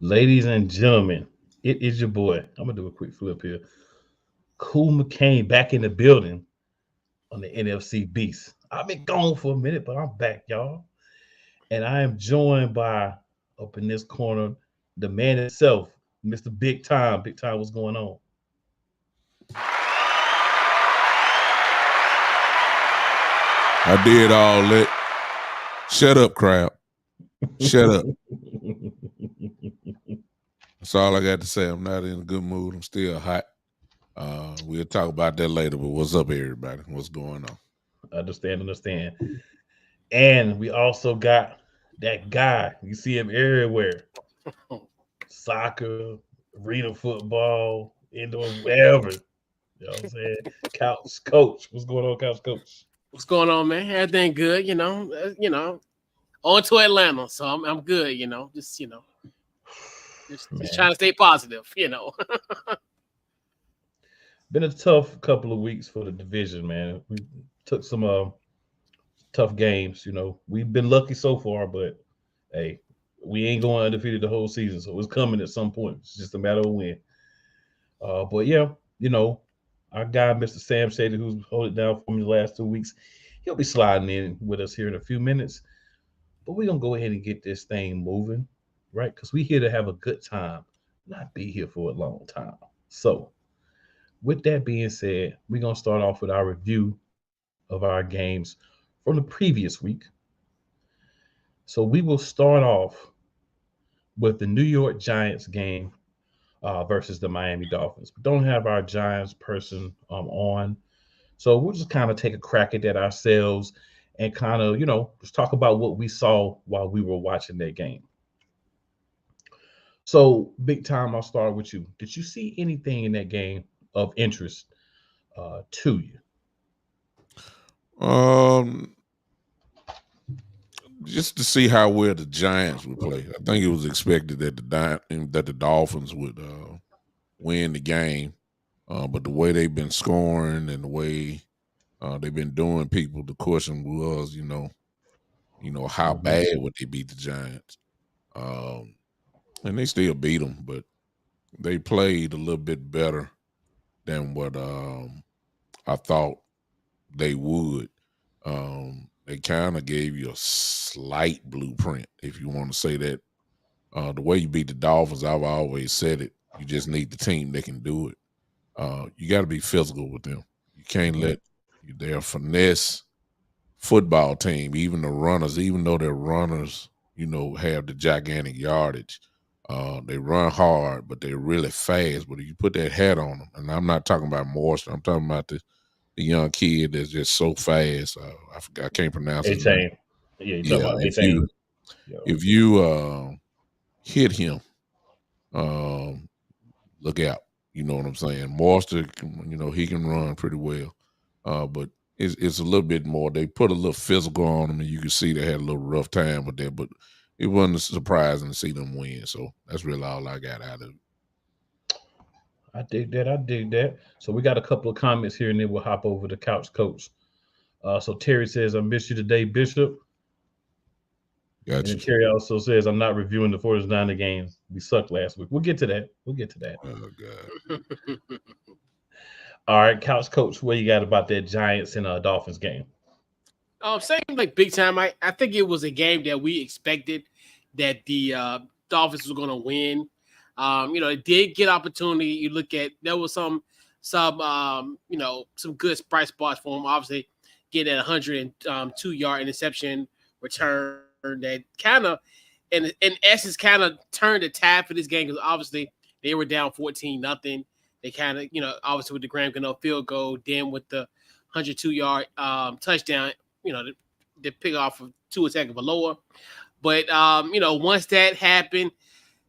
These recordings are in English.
Ladies and gentlemen, it is your boy. I'm gonna do a quick flip here. Cool McCain back in the building on the NFC Beast. I've been gone for a minute, but I'm back, y'all. And I am joined by up in this corner, the man himself, Mr. Big Time. Big Time, what's going on? I did all that. Shut up, crowd. Shut up. That's all I got to say. I'm not in a good mood. I'm still hot. We'll talk about that later, but what's up, everybody? What's going on? Understand. And we also got that guy. You see him everywhere. Soccer, arena football, indoor, wherever. You know what I'm saying? Couch coach. What's going on, couch coach? What's going on, man? Everything good, on to Atlanta, so I'm good, just trying to stay positive, Been a tough couple of weeks for the division, man. We took some tough games. We've been lucky so far, but hey, we ain't going undefeated the whole season, so it's coming at some point. It's just a matter of when. But yeah, our guy, Mr. Sam Shady, who's holding it down for me the last 2 weeks, he'll be sliding in with us here in a few minutes. But we're gonna go ahead and get this thing moving, right? Because we're here to have a good time, not be here for a long time. So, with that being said, we're gonna start off with our review of our games from the previous week. So we will start off with the New York Giants game versus the Miami Dolphins. We don't have our Giants person on, so we'll just kind of take a crack at that ourselves and kind of, just talk about what we saw while we were watching that game. So, Big Time, I'll start with you. Did you see anything in that game of interest to you? Just to see how well the Giants would play. I think it was expected that the Dolphins would win the game, but the way they've been scoring and the way they've been doing people, the question was, how bad would they beat the Giants? And they still beat them, but they played a little bit better than what I thought they would. They kind of gave you a slight blueprint, if you want to say that. The way you beat the Dolphins, I've always said it. You just need the team that can do it. You got to be physical with them. You can't let their finesse football team, even the runners, even though their runners, have the gigantic yardage. They run hard, but they're really fast. But if you put that hat on them, and I'm not talking about Morrison, I'm talking about the young kid that's just so fast. I forgot, I can't pronounce his name. Yeah, you're talking about if you hit him, look out. You know what I'm saying? Morster, he can run pretty well, but it's a little bit more. They put a little physical on him, and you can see they had a little rough time with that. But it wasn't surprising to see them win. So that's really all I got out of it. I dig that. So we got a couple of comments here, and then we'll hop over to Couch Coach. So Terry says, "I miss you today, Bishop." Gotcha. And Terry also says, "I'm not reviewing the 49er games. We sucked last week." We'll get to that. Oh God. All right, Couch Coach, what you got about that Giants and Dolphins game? Same like Big Time. I think it was a game that we expected that the Dolphins were going to win. It did get opportunity. You look at, there was some good bright spots for them. Obviously, getting that 102-yard interception return that kind of, in essence, kind of turned the tide for this game, because obviously they were down 14-0. They kind of, obviously with the Graham Gano field goal, then with the 102-yard touchdown, the pick off of Tua Tagovailoa. But once that happened,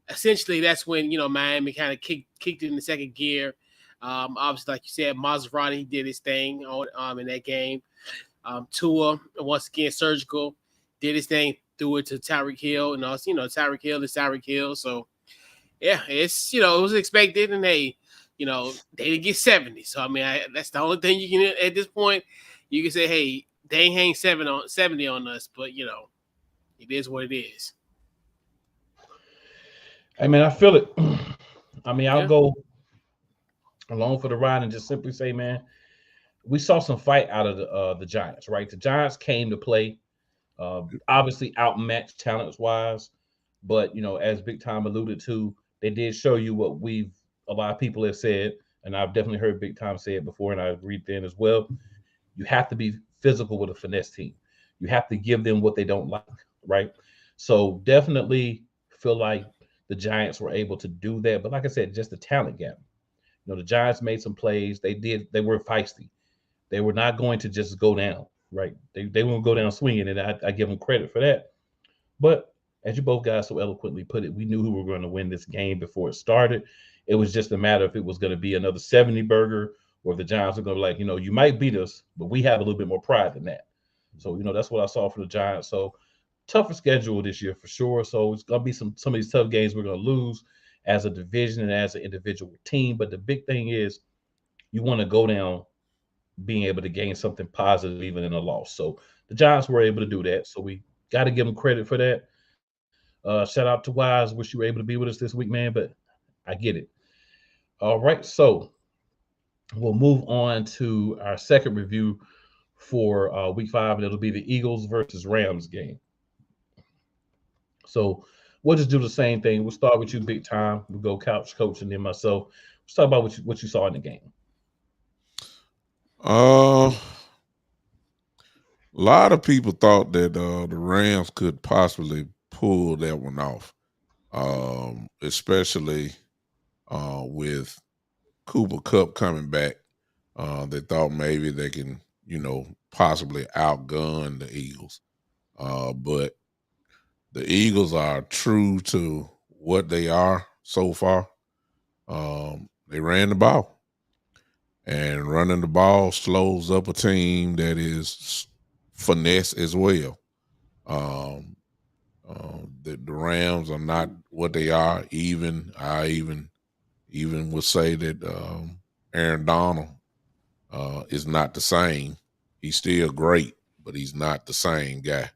essentially that's when Miami kind of kicked in the second gear. Obviously, like you said, Maserati did his thing in that game. Tua, once again, surgical, did his thing, threw it to Tyreek Hill, and also Tyreek Hill is Tyreek Hill. So yeah, it's it was expected, and they didn't get 70. So I mean, that's the only thing you can at this point. You can say, hey, they ain't hang 70 on us, but it is what it is. I mean, I feel it. I mean, I'll Yeah. go along for the ride and just simply say, man, we saw some fight out of the Giants, right? The Giants came to play, obviously outmatched talents wise, but as Big Time alluded to, they did show you what a lot of people have said, and I've definitely heard Big Time say it before, and I agreed then as well. You have to be physical with a finesse team. You have to give them what they don't like, right? So definitely feel like the Giants were able to do that, but like I said, just the talent gap. The Giants made some plays. They were feisty. They were not going to just go down, right? They won't go down swinging, and I give them credit for that. But as you both guys so eloquently put it, we knew who were going to win this game before it started. It was just a matter if it was going to be another 70 burger or if the Giants are going to be like, you might beat us, but we have a little bit more pride than that. So, that's what I saw for the Giants. So tougher schedule this year for sure. So it's going to be some of these tough games we're going to lose as a division and as an individual team. But the big thing is you want to go down being able to gain something positive even in a loss. So the Giants were able to do that. So we got to give them credit for that. Shout out to Wise. Wish you were able to be with us this week, man, but I get it. All right. So we'll move on to our second review for week 5, and it'll be the Eagles versus Rams game. So we'll just do the same thing. We'll start with you, Big Time. We'll go couch coach and then myself. Let's talk about what you saw in the game. A lot of people thought that the Rams could possibly pull that one off, especially with Cooper Kupp coming back. They thought maybe they can, possibly outgun the Eagles. But the Eagles are true to what they are so far. They ran the ball. And running the ball slows up a team that is finesse as well. The Rams are not what they are. I even would say that Aaron Donald is not the same. He's still great, but he's not the same guy.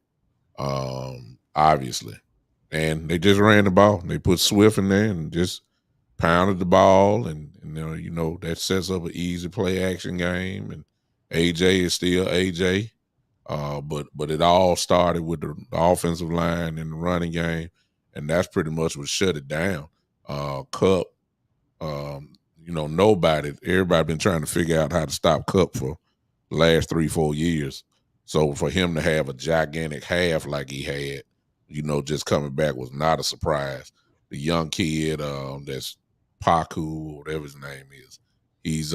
Obviously, and they just ran the ball. They put Swift in there and just pounded the ball, and that sets up an easy play action game. And AJ is still AJ, but it all started with the offensive line and the running game, and that's pretty much what shut it down. Kupp, everybody been trying to figure out how to stop Kupp for the last 3-4 years. So for him to have a gigantic half like he had, just coming back was not a surprise. The young kid that's Paku, whatever his name is, he's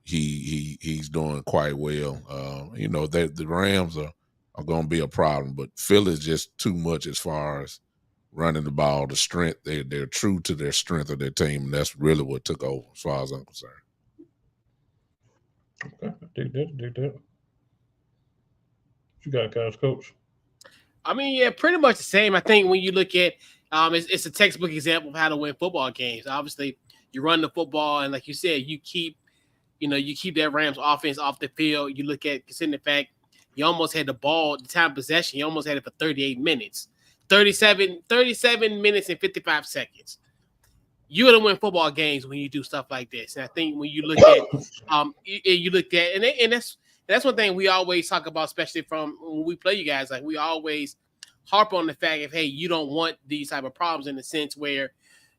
he's doing quite well. The Rams are going to be a problem, but Philly's just too much as far as running the ball. The strength, they're true to their strength of their team, and that's really what took over as far as I'm concerned. Okay, dig that. What you got, guys, coach? I mean, yeah, pretty much the same. I think when you look at it's a textbook example of how to win football games. Obviously, you run the football, and like you said, you keep that Rams offense off the field. You look at considering the fact you almost had the ball, the time of possession, you almost had it for 38 minutes. 37 minutes and 55 seconds. You're gonna win football games when you do stuff like this. And I think when you look at and that's one thing we always talk about, especially from when we play you guys. Like we always harp on the fact of, hey, you don't want these type of problems in the sense where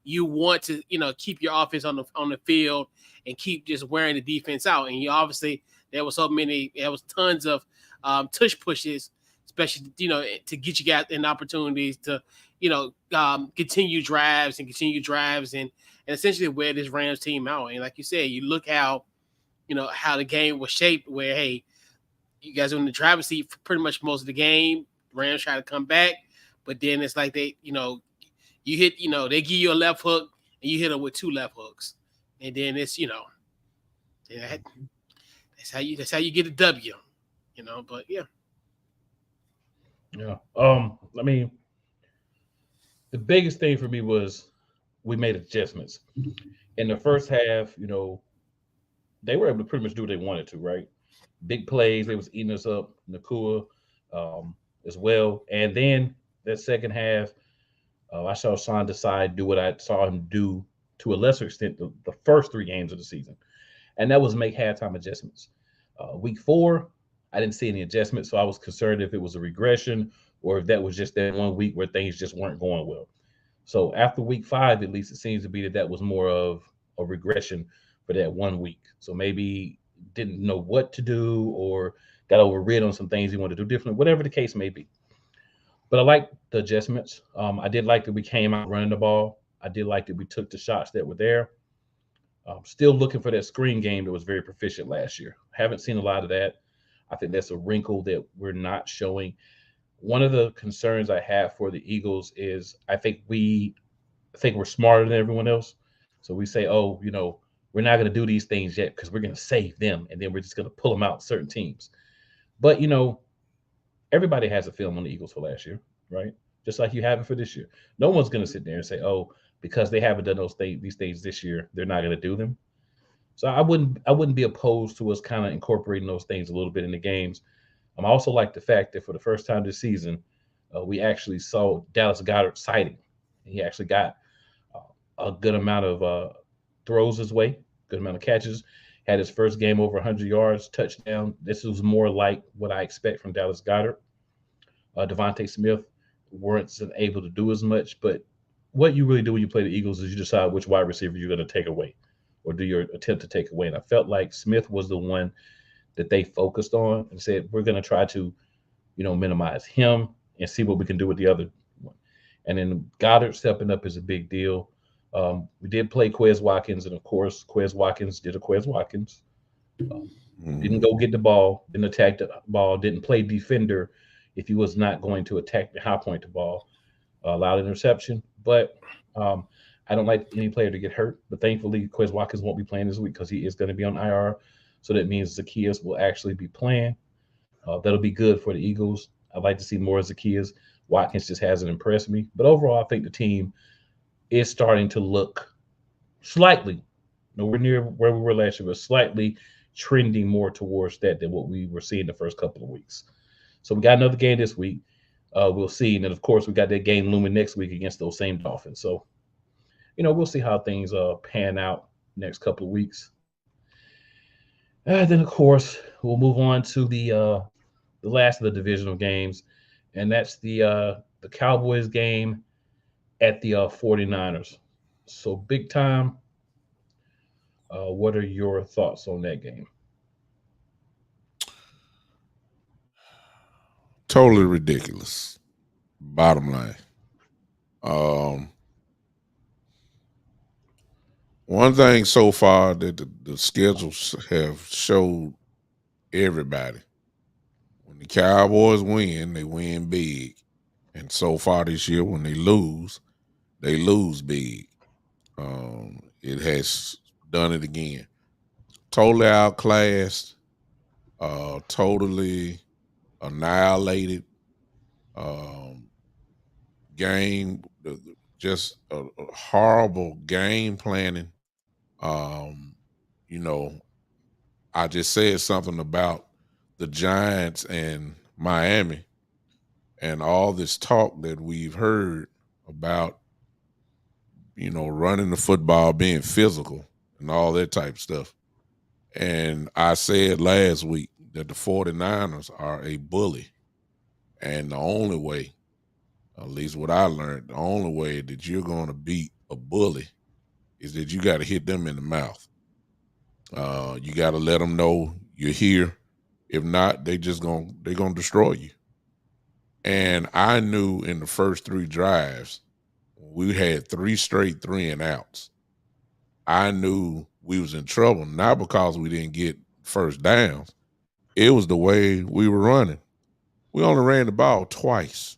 you want to, keep your offense on the field and keep just wearing the defense out. And you obviously there was tons of tush pushes, especially to get you guys in opportunities to continue drives and essentially wear this Rams team out. And like you said, you look how the game was shaped where, hey, you guys are in the driver's seat for pretty much most of the game. Rams try to come back, but then it's like they, you hit, they give you a left hook and you hit them with 2 left hooks. And then it's, that's how you get a W, but yeah. Yeah. I mean, the biggest thing for me was we made adjustments. In the first half, they were able to pretty much do what they wanted to, right? Big plays, they was eating us up, Nakua as well. And then that second half, I saw Sean Desai do what I saw him do to a lesser extent the first 3 games of the season, and that was make halftime adjustments. Week 4, I didn't see any adjustments, so I was concerned if it was a regression or if that was just that one week where things just weren't going well. So after week 5, at least it seems to be that was more of a regression for that one week. So maybe didn't know what to do or got overrid on some things he wanted to do different, whatever the case may be. But I like the adjustments. I did like that we came out running the ball. I did like that we took the shots that were there. Still looking for that screen game that was very proficient last year. Haven't seen a lot of that. I think that's a wrinkle that we're not showing. One of the concerns I have for the Eagles is I think we're smarter than everyone else. So we say, oh, we're not going to do these things yet because we're going to save them, and then we're just going to pull them out certain teams. But everybody has a film on the Eagles for last year, right? Just like you have it for this year. No one's going to sit there and say, "Oh, because they haven't done these things this year, they're not going to do them." So I wouldn't be opposed to us kind of incorporating those things a little bit in the games. I also like the fact that for the first time this season, we actually saw Dallas Goedert sighting. He actually got a good amount of throws his way, good amount of catches. Had his first game over 100 yards, touchdown. This was more like what I expect from Dallas Goedert. Devontae Smith weren't able to do as much, but what you really do when you play the Eagles is you decide which wide receiver you're going to take away or do your attempt to take away. And I felt like Smith was the one that they focused on and said, we're going to try to, minimize him and see what we can do with the other one. And then Goddard stepping up is a big deal. We did play Quez Watkins, and of course, Quez Watkins did a Quez Watkins. Didn't go get the ball, didn't attack the ball, didn't play defender if he was not going to attack the high point the ball. Allowed interception, but I don't like any player to get hurt. But thankfully, Quez Watkins won't be playing this week because he is going to be on IR. So that means Zacchaeus will actually be playing. That'll be good for the Eagles. I'd like to see more Zacchaeus. Watkins just hasn't impressed me. But overall, I think the team is starting to look slightly, nowhere near where we were last year, but slightly trending more towards that than what we were seeing the first couple of weeks. So we got another game this week. We'll see. And then, of course, we got that game looming next week against those same Dolphins. So, we'll see how things pan out next couple of weeks. And then, of course, we'll move on to the last of the divisional games, and that's the Cowboys game at the 49ers. So big time. What are your thoughts on that game? Totally ridiculous. Bottom line. One thing so far that the schedules have showed everybody, when the Cowboys win, they win big. And so far this year, when they lose big. It has done it again. Totally outclassed, totally annihilated. Game, just a horrible game planning. I just said something about the Giants and Miami and all this talk that we've heard about, running the football, being physical and all that type of stuff. And I said last week that the 49ers are a bully. And the only way, at least what I learned, the only way that you're going to beat a bully is that you got to hit them in the mouth. You got to let them know you're here. If not, they're gonna destroy you. And I knew in the first 3 drives, we had 3 straight 3-and-outs. I knew we was in trouble, not because we didn't get first downs. It was the way we were running. We only ran the ball twice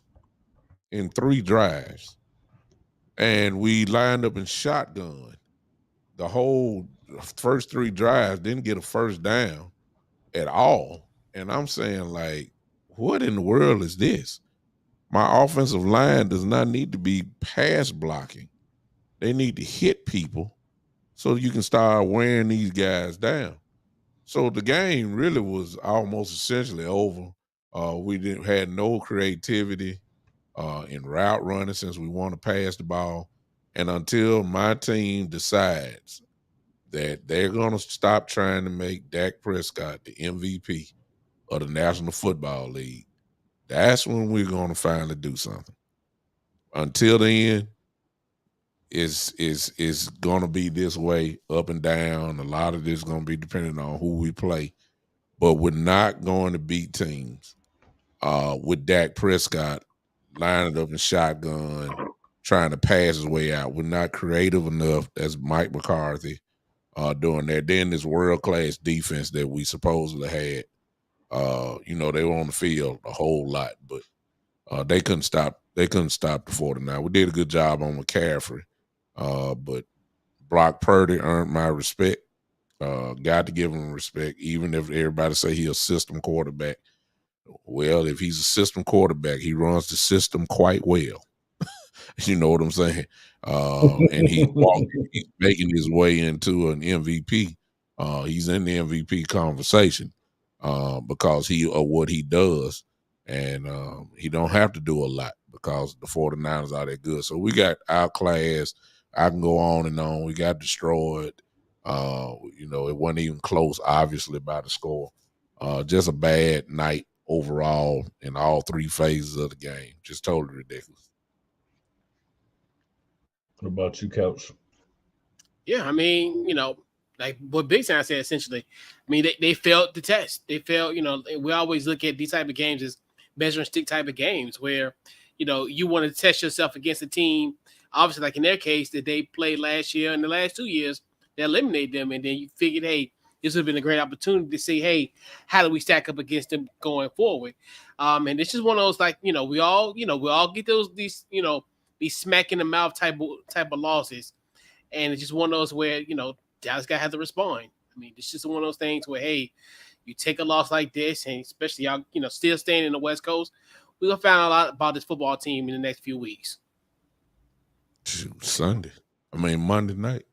in 3 drives. And we lined up in shotgun. The whole first 3 drives, didn't get a first down at all. And I'm saying, like, what in the world is this? My offensive line does not need to be pass blocking. They need to hit people so you can start wearing these guys down. So the game really was almost essentially over. We had no creativity. in route running since we want to pass the ball. And until my team decides that they're going to stop trying to make Dak Prescott the MVP of the National Football League, that's when we're going to finally do something. Until then, it's going to be this way, up and down. A lot of this is going to be depending on who we play. But we're not going to beat teams with Dak Prescott lining up in shotgun, trying to pass his way out. We're not creative enough as Mike McCarthy doing that. Then this world-class defense that we supposedly had, they were on the field a whole lot, but they couldn't stop the 49. We did a good job on McCaffrey, but Brock Purdy earned my respect. Got to give him respect, even if everybody say he's a system quarterback. Well, if he's a system quarterback, he runs the system quite well. You know what I'm saying? And he's making his way into an MVP. He's in the MVP conversation because of what he does. And he don't have to do a lot because the 49ers are that good. So we got outclassed. I can go on and on. We got destroyed. It wasn't even close, obviously, by the score. Just a bad night overall in all three phases of the game. Just totally ridiculous. What about you, Coach? Yeah, I mean, like what Big Sam said, essentially. I mean, they failed the test. They failed, we always look at these type of games as measure and stick type of games where, you want to test yourself against a team, obviously, like in their case, that they played last year and the last 2 years, they eliminated them. And then you figured, hey, this would have been a great opportunity to see, hey, how do we stack up against them going forward? And it's just one of those, like, we all get these smack in the mouth type of losses. And it's just one of those where, Dallas got to have to respond. I mean, it's just one of those things where, hey, you take a loss like this, and especially y'all, still staying in the West Coast, we're going to find out a lot about this football team in the next few weeks. Monday night.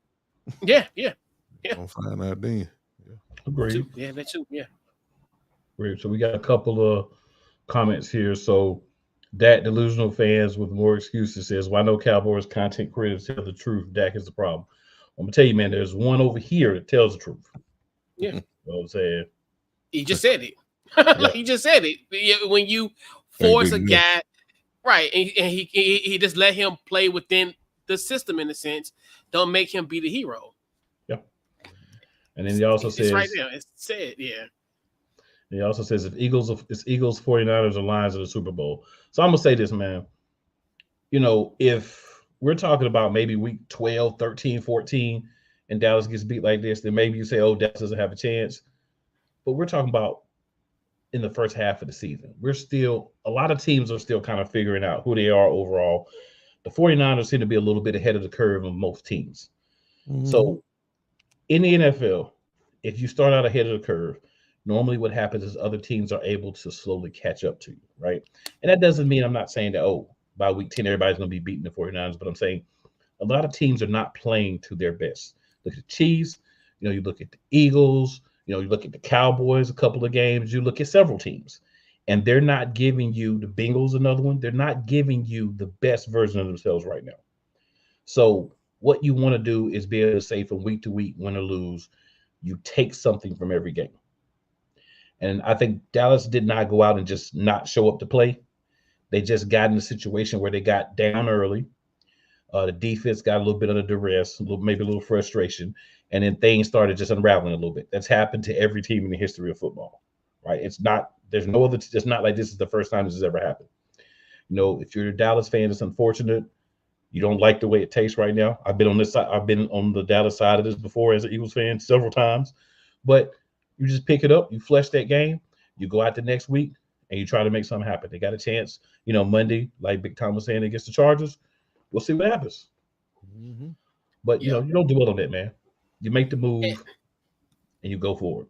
Yeah. We'll find out then. Yeah. Agreed. Yeah, that too. Yeah. Great. So we got a couple of comments here. So Dak delusional fans with more excuses says, "Why no Cowboys content creators tell the truth? Dak is the problem." I'm gonna tell you, man. There's one over here that tells the truth. Yeah. You know what I'm saying? He just said it. He just said it. When you force a guy, right, and he just let him play within the system in a sense, don't make him be the hero. Yeah. And then he also says, right there. It's said, yeah. He also says it's Eagles, 49ers, or Lions in the Super Bowl. So I'm gonna say this, man. If we're talking about maybe week 12, 13, 14, and Dallas gets beat like this, then maybe you say, oh, Dallas doesn't have a chance. But we're talking about in the first half of the season. A lot of teams are still kind of figuring out who they are overall. The 49ers seem to be a little bit ahead of the curve of most teams. Mm-hmm. So in the NFL, if you start out ahead of the curve, normally what happens is other teams are able to slowly catch up to you, right? And that doesn't mean I'm not saying that, by week 10, everybody's going to be beating the 49ers, but I'm saying a lot of teams are not playing to their best. Look at the Chiefs, you look at the Eagles, you look at the Cowboys, a couple of games, you look at several teams, and they're not giving you, the Bengals, another one, they're not giving you the best version of themselves right now. So what you want to do is be able to say from week to week, win or lose, you take something from every game. And I think Dallas did not go out and just not show up to play. They just got in a situation where they got down early. The defense got a little bit under duress, maybe a little frustration, and then things started just unraveling a little bit. That's happened to every team in the history of football, right? It's not like this is the first time this has ever happened. If you're a Dallas fan, it's unfortunate. You don't like the way it tastes right now. I've been on this side. I've been on the Dallas side of this before as an Eagles fan several times, but you just pick it up, you flush that game, you go out the next week, and you try to make something happen. They got a chance, Monday, like Big Tom was saying, against the Chargers. We'll see what happens. Mm-hmm. But, you don't dwell on that, man. You make the move, and you go forward.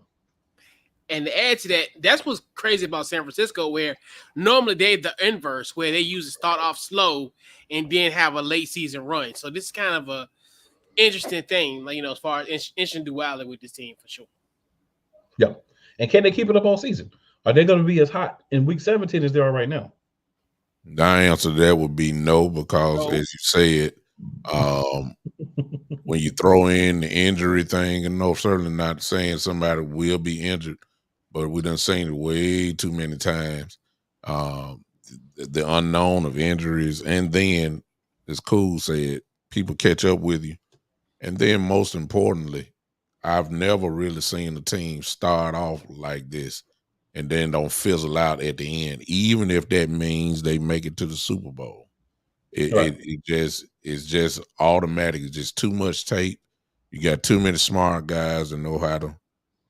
And to add to that, that's what's crazy about San Francisco, where normally they're the inverse, where they usually start off slow and then have a late season run. So this is kind of a interesting thing, as far as interesting duality with this team, for sure. Yeah. And can they keep it up all season? Are they going to be as hot in week 17 as they are right now? The answer to that would be no, because No. as you said, when you throw in the injury thing, and no, certainly not saying somebody will be injured, but we done seen it way too many times. The unknown of injuries, and then, as Cool said, people catch up with you. And then most importantly, I've never really seen a team start off like this and then don't fizzle out at the end, even if that means they make it to the Super Bowl. It's just automatic. It's just too much tape. You got too many smart guys that know how to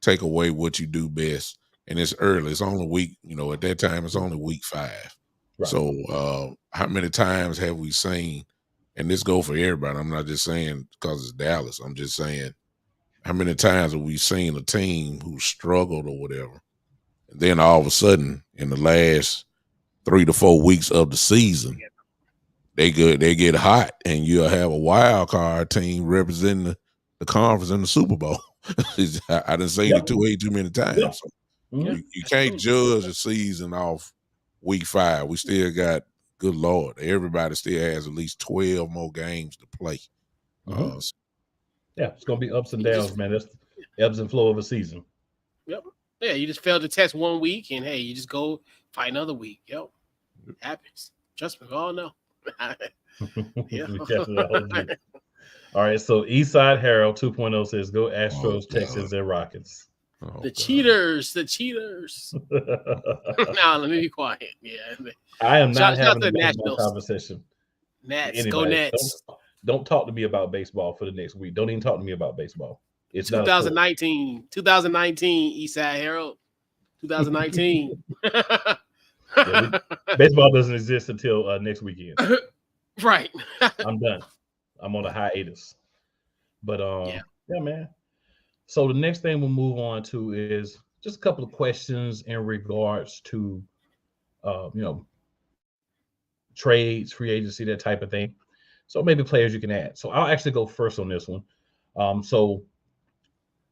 take away what you do best. And it's early. It's only week, at that time, it's only week 5. Right. So how many times have we seen, and this go for everybody, I'm not just saying because it's Dallas, I'm just saying, how many times have we seen a team who struggled or whatever, and then all of a sudden in the last 3 to 4 weeks of the season, they get hot, and you'll have a wild card team representing the conference in the Super Bowl. I done seen it way too many times. Yep. So you can't judge a season off week 5. We still got, good Lord, everybody still has at least 12 more games to play. It's going to be ups and downs, man. That's the ebbs and flow of a season. Yep. Yeah, you just failed the test 1 week, and, hey, you just go fight another week. It happens. Trust me, we all know. All right, so Eastside Harold 2.0 says, go Astros, Texans, and Rockets. The cheaters. Now, let me be quiet. Yeah. I am not having a baseball conversation. Nats, go Nats. Don't talk to me about baseball for the next week. Don't even talk to me about baseball. It's 2019. 2019, Eastside Herald. 2019. Baseball doesn't exist until next weekend. Right. I'm done. I'm on a hiatus. But yeah, man. So the next thing we'll move on to is just a couple of questions in regards to trades, free agency, that type of thing. So maybe players you can add. So I'll actually go first on this one. So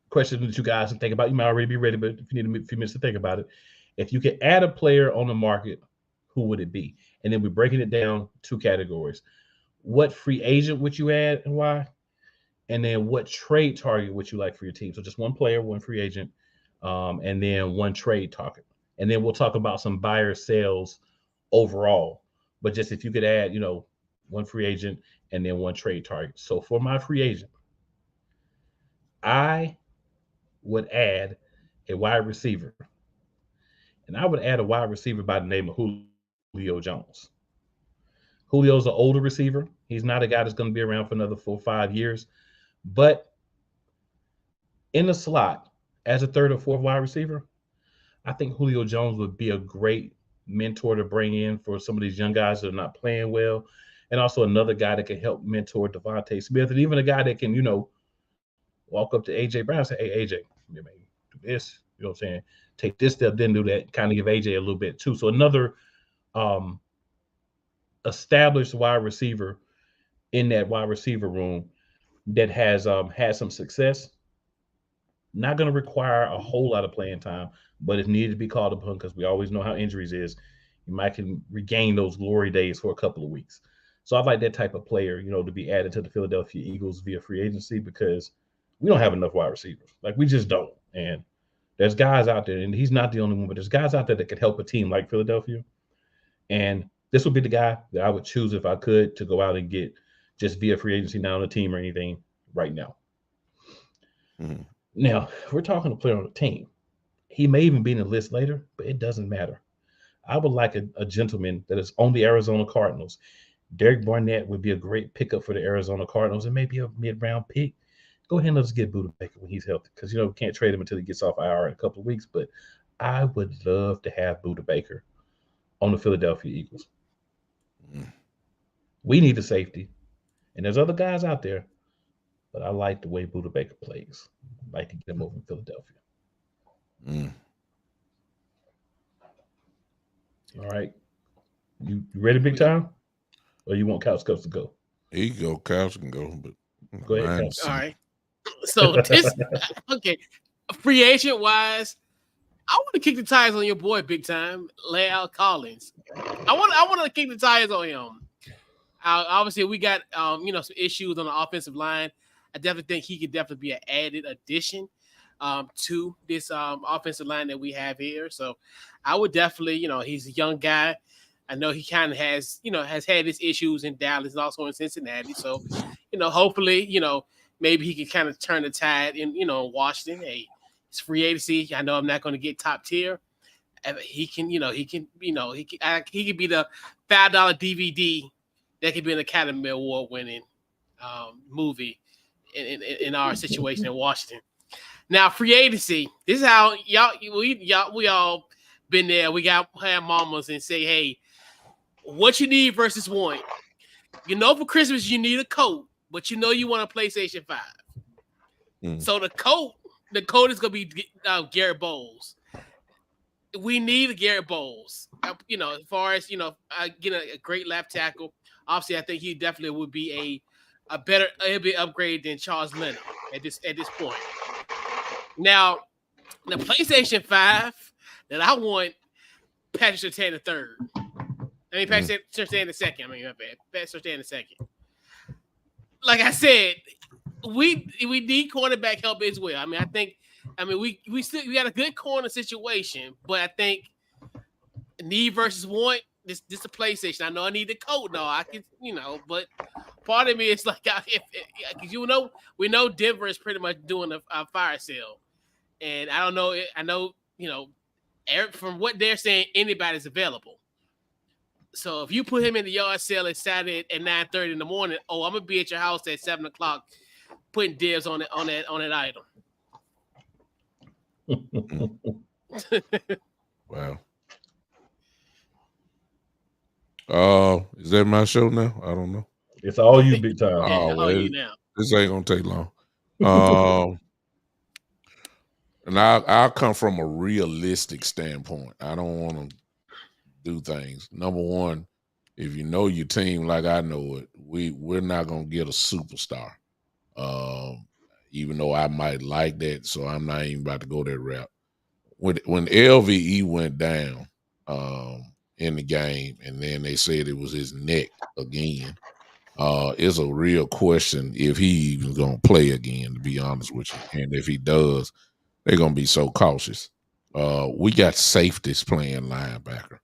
question that you guys can think about. You might already be ready, but if you need a few minutes to think about it. If you could add a player on the market, who would it be? And then we're breaking it down 2 categories. What free agent would you add and why? And then what trade target would you like for your team? So just one player, one free agent, and then one trade target. And then we'll talk about some buyer sales overall. But just if you could add, one free agent and then one trade target. So for my free agent, I would add a wide receiver. And I would add a wide receiver by the name of Julio Jones. Julio's an older receiver. He's not a guy that's going to be around for another 4 or 5 years. But in the slot, as a 3rd or 4th wide receiver, I think Julio Jones would be a great mentor to bring in for some of these young guys that are not playing well. And also another guy that can help mentor Devontae Smith. And even a guy that can, walk up to A.J. Brown and say, hey, A.J., do this, what I'm saying? Take this step, then do that, kind of give A.J. a little bit too. So another established wide receiver in that wide receiver room that has had some success. Not going to require a whole lot of playing time, but if needed to be called upon, because we always know how injuries is, you might can regain those glory days for a couple of weeks. So I'd like that type of player, to be added to the Philadelphia Eagles via free agency, because we don't have enough wide receivers. Like, we just don't. And there's guys out there, and he's not the only one, but there's guys out there that could help a team like Philadelphia. And this would be the guy that I would choose if I could to go out and get just via free agency, not on a team or anything right now. Mm-hmm. Now, we're talking a player on a team. He may even be in the list later, but it doesn't matter. I would like a gentleman that is on the Arizona Cardinals. Derek Barnett would be a great pickup for the Arizona Cardinals and maybe a mid-round pick. Go ahead and let's get Budda Baker when he's healthy, because, we can't trade him until he gets off IR in a couple of weeks. But I would love to have Budda Baker on the Philadelphia Eagles. Mm. We need a safety. And there's other guys out there, but I like the way Budda Baker plays. I'd like to get him over in Philadelphia. Mm. All right. You ready, big time? Or you want Couch Cups to go? He can go. Couch can go. But go ahead, Couch. All right. So this, okay. Free agent wise, I want to kick the tires on your boy big time, La'el Collins. I want to kick the tires on him. Obviously, we got some issues on the offensive line. I definitely think he could definitely be an added addition to this offensive line that we have here. So I would definitely, he's a young guy. I know he kind of has had his issues in Dallas and also in Cincinnati. So, hopefully, maybe he can kind of turn the tide in, Washington. Hey, it's free agency. I know I'm not going to get top tier. He can be the $5 DVD that could be an Academy Award winning movie in our situation in Washington. Now, free agency. This is how we all been there. We got have mamas and say, hey, what you need versus want. For Christmas you need a coat, but you want a PlayStation 5. So the coat is gonna be Garrett Bowles. We need a Garrett Bowles. As far as get a great left tackle. Obviously, I think he definitely would be a better upgrade than Charles Leno at this point. Now, the PlayStation 5 that I want, Patrick Surtain the third. Patrick Surtain the second. Patrick Surtain the second. Like I said, we need cornerback help as well. We got a good corner situation, but I think need versus want. This a PlayStation. I know I need the code. No, I can, but part of me is like, we know Denver is pretty much doing a fire sale, and I don't know. I know, from what they're saying, anybody's available. So if you put him in the yard sale at Saturday at 9:30 in the morning, I'm gonna be at your house at 7:00, putting dibs on that item. Wow. Is that my show now? I don't know. It's all you, big time. All you now. This ain't gonna take long. And I'll come from a realistic standpoint. I don't want to do things. Number one, if you know your team like I know it, we're not gonna get a superstar. Even though I might like that, so I'm not even about to go that route. When LVE went down, in the game, and then they said it was his neck again. It's a real question if he even gonna play again, to be honest with you. And if he does, they're gonna be so cautious. We got safeties playing linebacker.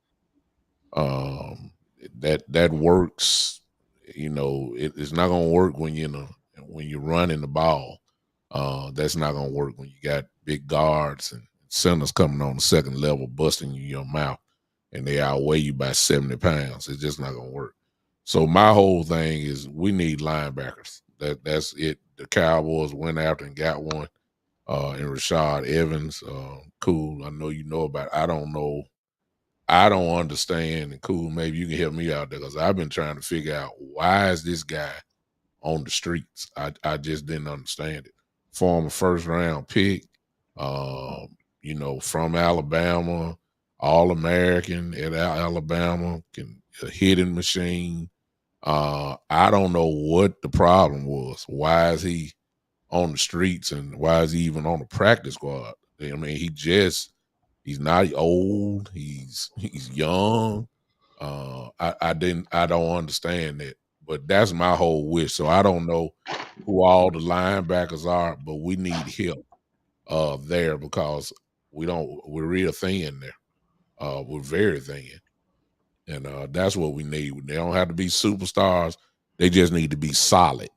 That works. It's not gonna work when you're running the ball. That's not gonna work when you got big guards and centers coming on the second level, busting you in your mouth. And they outweigh you by 70 pounds. It's just not going to work. So my whole thing is we need linebackers. That's it. The Cowboys went after and got one. And Rashad Evans, cool. I know you know about it. I don't know. I don't understand. And cool, maybe you can help me out there because I've been trying to figure out why is this guy on the streets. I just didn't understand it. Former first-round pick, from Alabama, All-American at Alabama, a hitting machine. I don't know what the problem was. Why is he on the streets and why is he even on the practice squad? He's not old. He's young. I don't understand that. But that's my whole wish. So I don't know who all the linebackers are, but we need help there because we're real thin there. We're very thin. And that's what we need. They don't have to be superstars. They just need to be solid.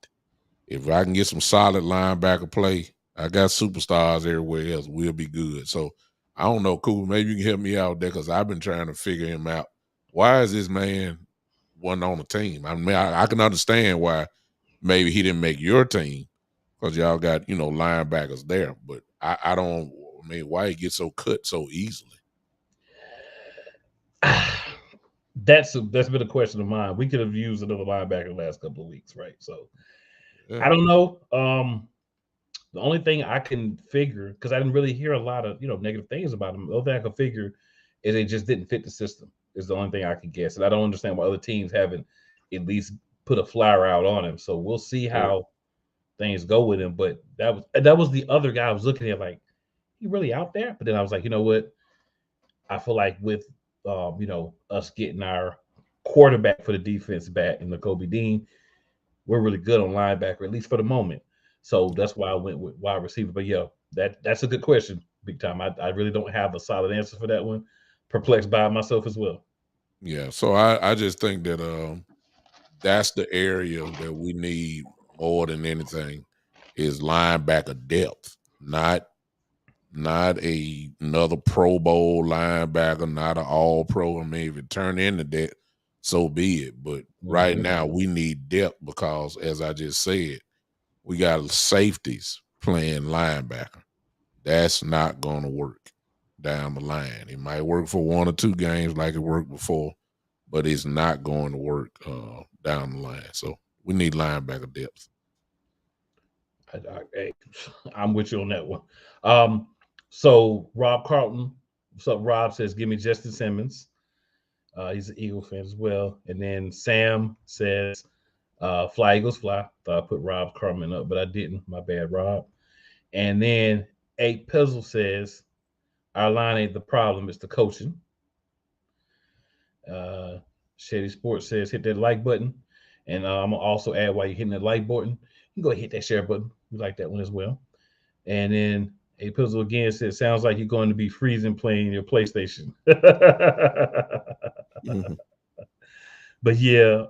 If I can get some solid linebacker play, I got superstars everywhere else. We'll be good. So I don't know, cool. Maybe you can help me out there because I've been trying to figure him out. Why is this man wasn't on the team? I can understand why maybe he didn't make your team because y'all got, linebackers there. But why he gets so cut so easily? That's been a question of mine. We could have used another linebacker the last couple of weeks, right? So yeah. I don't know. The only thing I can figure, because I didn't really hear a lot of negative things about him. The only thing I can figure is they just didn't fit the system. Is the only thing I can guess, and I don't understand why other teams haven't at least put a flyer out on him. So we'll see how things go with him. But that was the other guy I was looking at. Like he really out there? But then I was like, you know what? I feel like with us getting our quarterback for the defense back in the Kobe Dean, we're really good on linebacker, at least for the moment. So that's why I went with wide receiver. But yeah, that's a good question, big time. I really don't have a solid answer for that one. Perplexed by it myself as well. Yeah, so I just think that that's the area that we need more than anything is linebacker depth, not another Pro Bowl linebacker, not an All Pro. I mean, if it turn into that, so be it. But right now, we need depth because, as I just said, we got safeties playing linebacker. That's not going to work down the line. It might work for 1 or 2 games like it worked before, but it's not going to work down the line. So we need linebacker depth. I'm with you on that one. So Rob Carlton, what's up? Rob says, "Give me Justin Simmons." He's an Eagle fan as well. And then Sam says, "Fly Eagles fly." Thought I put Rob Cartman up, but I didn't. My bad, Rob. And then 8 Pizzle says, "Our line ain't the problem; it's the coaching." Shady Sports says, "Hit that like button," and I'm gonna also add while you're hitting that like button, you can go ahead and hit that share button. We like that one as well. And then A Pizzle again says, "Sounds like you're going to be freezing playing your PlayStation." But yeah,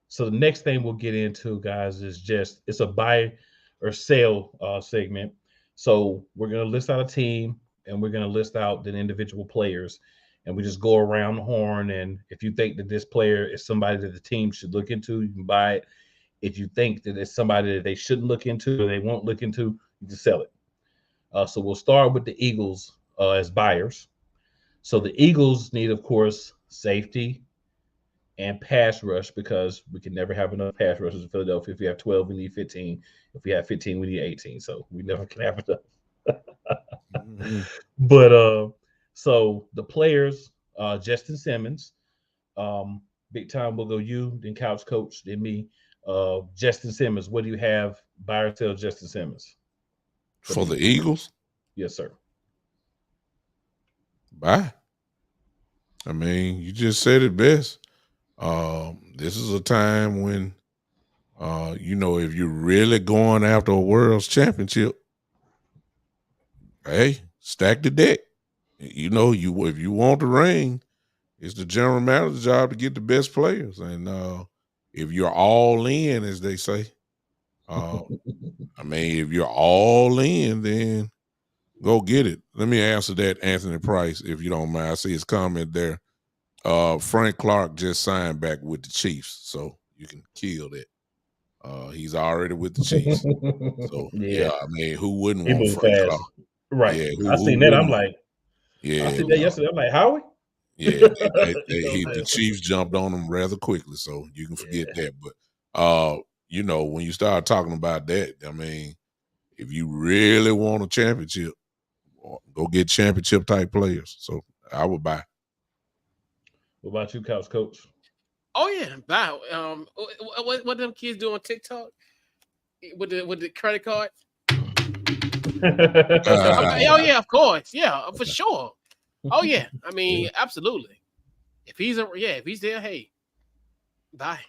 so the next thing we'll get into, guys, is just it's a buy or sell segment. So we're gonna list out a team and we're gonna list out the individual players, and we just go around the horn. And if you think that this player is somebody that the team should look into, you can buy it. If you think that it's somebody that they shouldn't look into or they won't look into, you can sell it. So we'll start with the Eagles as buyers. So the Eagles need, of course, safety and pass rush because we can never have enough pass rushers in Philadelphia. If we have 12, we need 15. If we have 15, we need 18. So we never can have enough. But so the players, Justin Simmons, big time, we'll go you, then Couch Coach, then me. Justin Simmons, what do you have? Buy or sell Justin Simmons? For the Eagles? Yes, sir. Buy. I mean, you just said it best. This is a time when, if you're really going after a world's championship, hey, stack the deck. If you want the ring, it's the general manager's job to get the best players. And if you're all in, as they say, if you're all in, then go get it. Let me answer that, Anthony Price, if you don't mind. I see his comment there. Frank Clark just signed back with the Chiefs, so you can kill that. He's already with the Chiefs. So yeah, who wouldn't want Frank Clark? Right. Yeah, I seen that. I'm like, I seen that yesterday. I'm like, Howie? Yeah, the Chiefs jumped on him rather quickly, so you can forget that. But when you start talking about that, if you really want a championship, go get championship type players. So I would buy. What about you, Couch Coach? Oh yeah, buy. What them kids do on TikTok with the credit card? Oh yeah, of course, yeah, for sure. Oh yeah, absolutely. If he's there, hey, buy.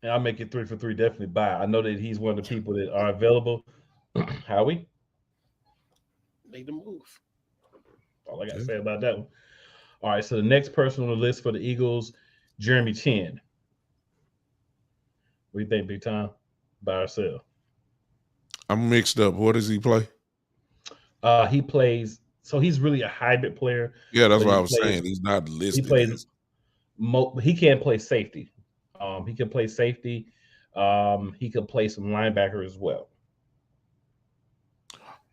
And I'll make it 3 for 3. Definitely buy. I know that he's one of the people that are available. Howie, make the move. All I got to say about that one. All right, so the next person on the list for the Eagles, Jeremy Chin. What do you think, big time? Buy or sell? I'm mixed up. What does he play? He plays. So he's really a hybrid player. Yeah, that's what I was saying. He's not listed. He plays. He can't play safety. He can play safety. He can play some linebacker as well.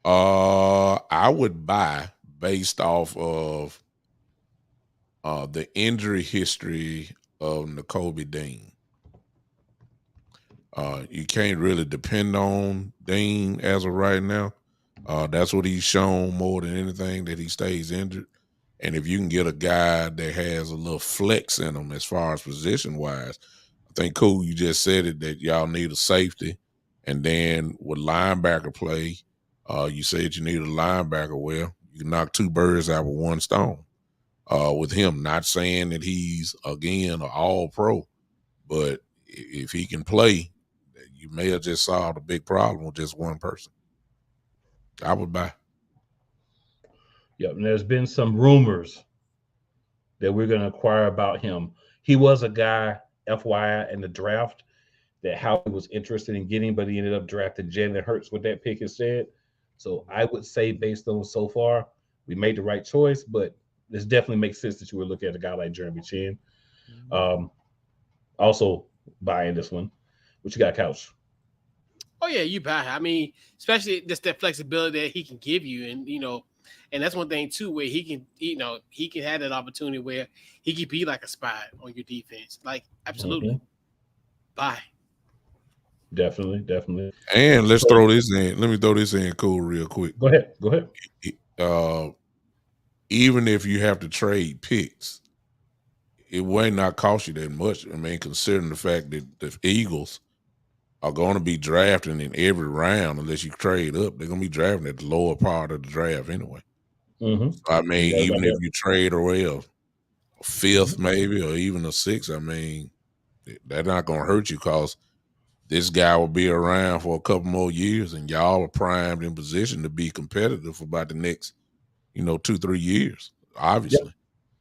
I would buy based off of the injury history of Nakobe Dean. You can't really depend on Dean as of right now. That's what he's shown more than anything, that he stays injured. And if you can get a guy that has a little flex in him as far as position wise, I think, cool, you just said it, that y'all need a safety. And then with linebacker play, You said you need a linebacker. Well, you can knock 2 birds out with 1 stone. With him, not saying that he's again an all-pro, but if he can play, you may have just solved a big problem with just one person. I would buy. Yep, and there's been some rumors that we're going to acquire about him. He was a guy, FYI, in the draft that Howie was interested in getting, but he ended up drafting Jalen Hurts with that pick instead. So I would say, based on so far, we made the right choice, but this definitely makes sense that you would look at a guy like Jeremy Chin. Also buying this one. What you got, Couch? Oh yeah, you buy. I mean, especially just that flexibility that he can give you, and and that's one thing too, where he can, he can have that opportunity where he can be like a spy on your defense. Like, absolutely, buy. Definitely. And let's throw this in. Let me throw this in, cool, real quick. Go ahead. Even if you have to trade picks, it may not cost you that much. I mean, considering the fact that the Eagles are going to be drafting in every round unless you trade up. They're going to be drafting at the lower part of the draft anyway. Mm-hmm. So, I mean, even if you trade away a 5th maybe or even a 6th, I mean, they're not going to hurt you because this guy will be around for a couple more years and y'all are primed in position to be competitive for about the next, 2-3 years, obviously. Yep.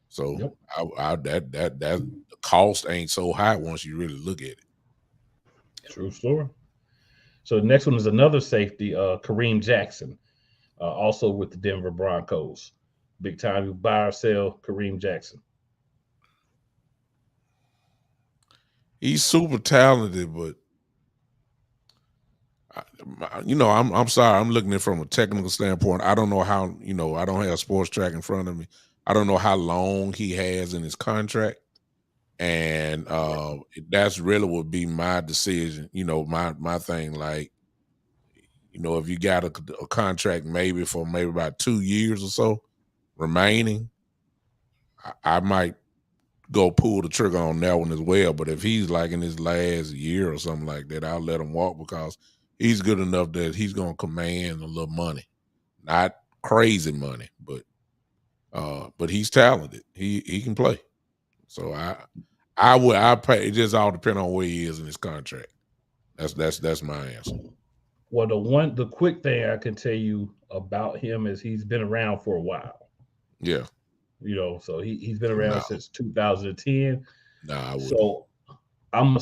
So that the cost ain't so high once you really look at it. True story. So the next one is another safety, Kareem Jackson, also with the Denver Broncos. Big time, you buy or sell Kareem Jackson. He's super talented, but I'm sorry. I'm looking at it from a technical standpoint. I don't know how, I don't have Sports Track in front of me. I don't know how long he has in his contract. And that's really would be my decision, my thing. Like, if you got a contract maybe for about 2 years or so remaining, I might go pull the trigger on that one as well. But if he's like in his last year or something like that, I'll let him walk because he's good enough that he's going to command a little money, not crazy money, but he's talented. He can play. So I pay. It just all depends on where he is in his contract. That's my answer. Well, the quick thing I can tell you about him is he's been around for a while. Yeah. So he's been around since 2010. I wouldn't. So I'm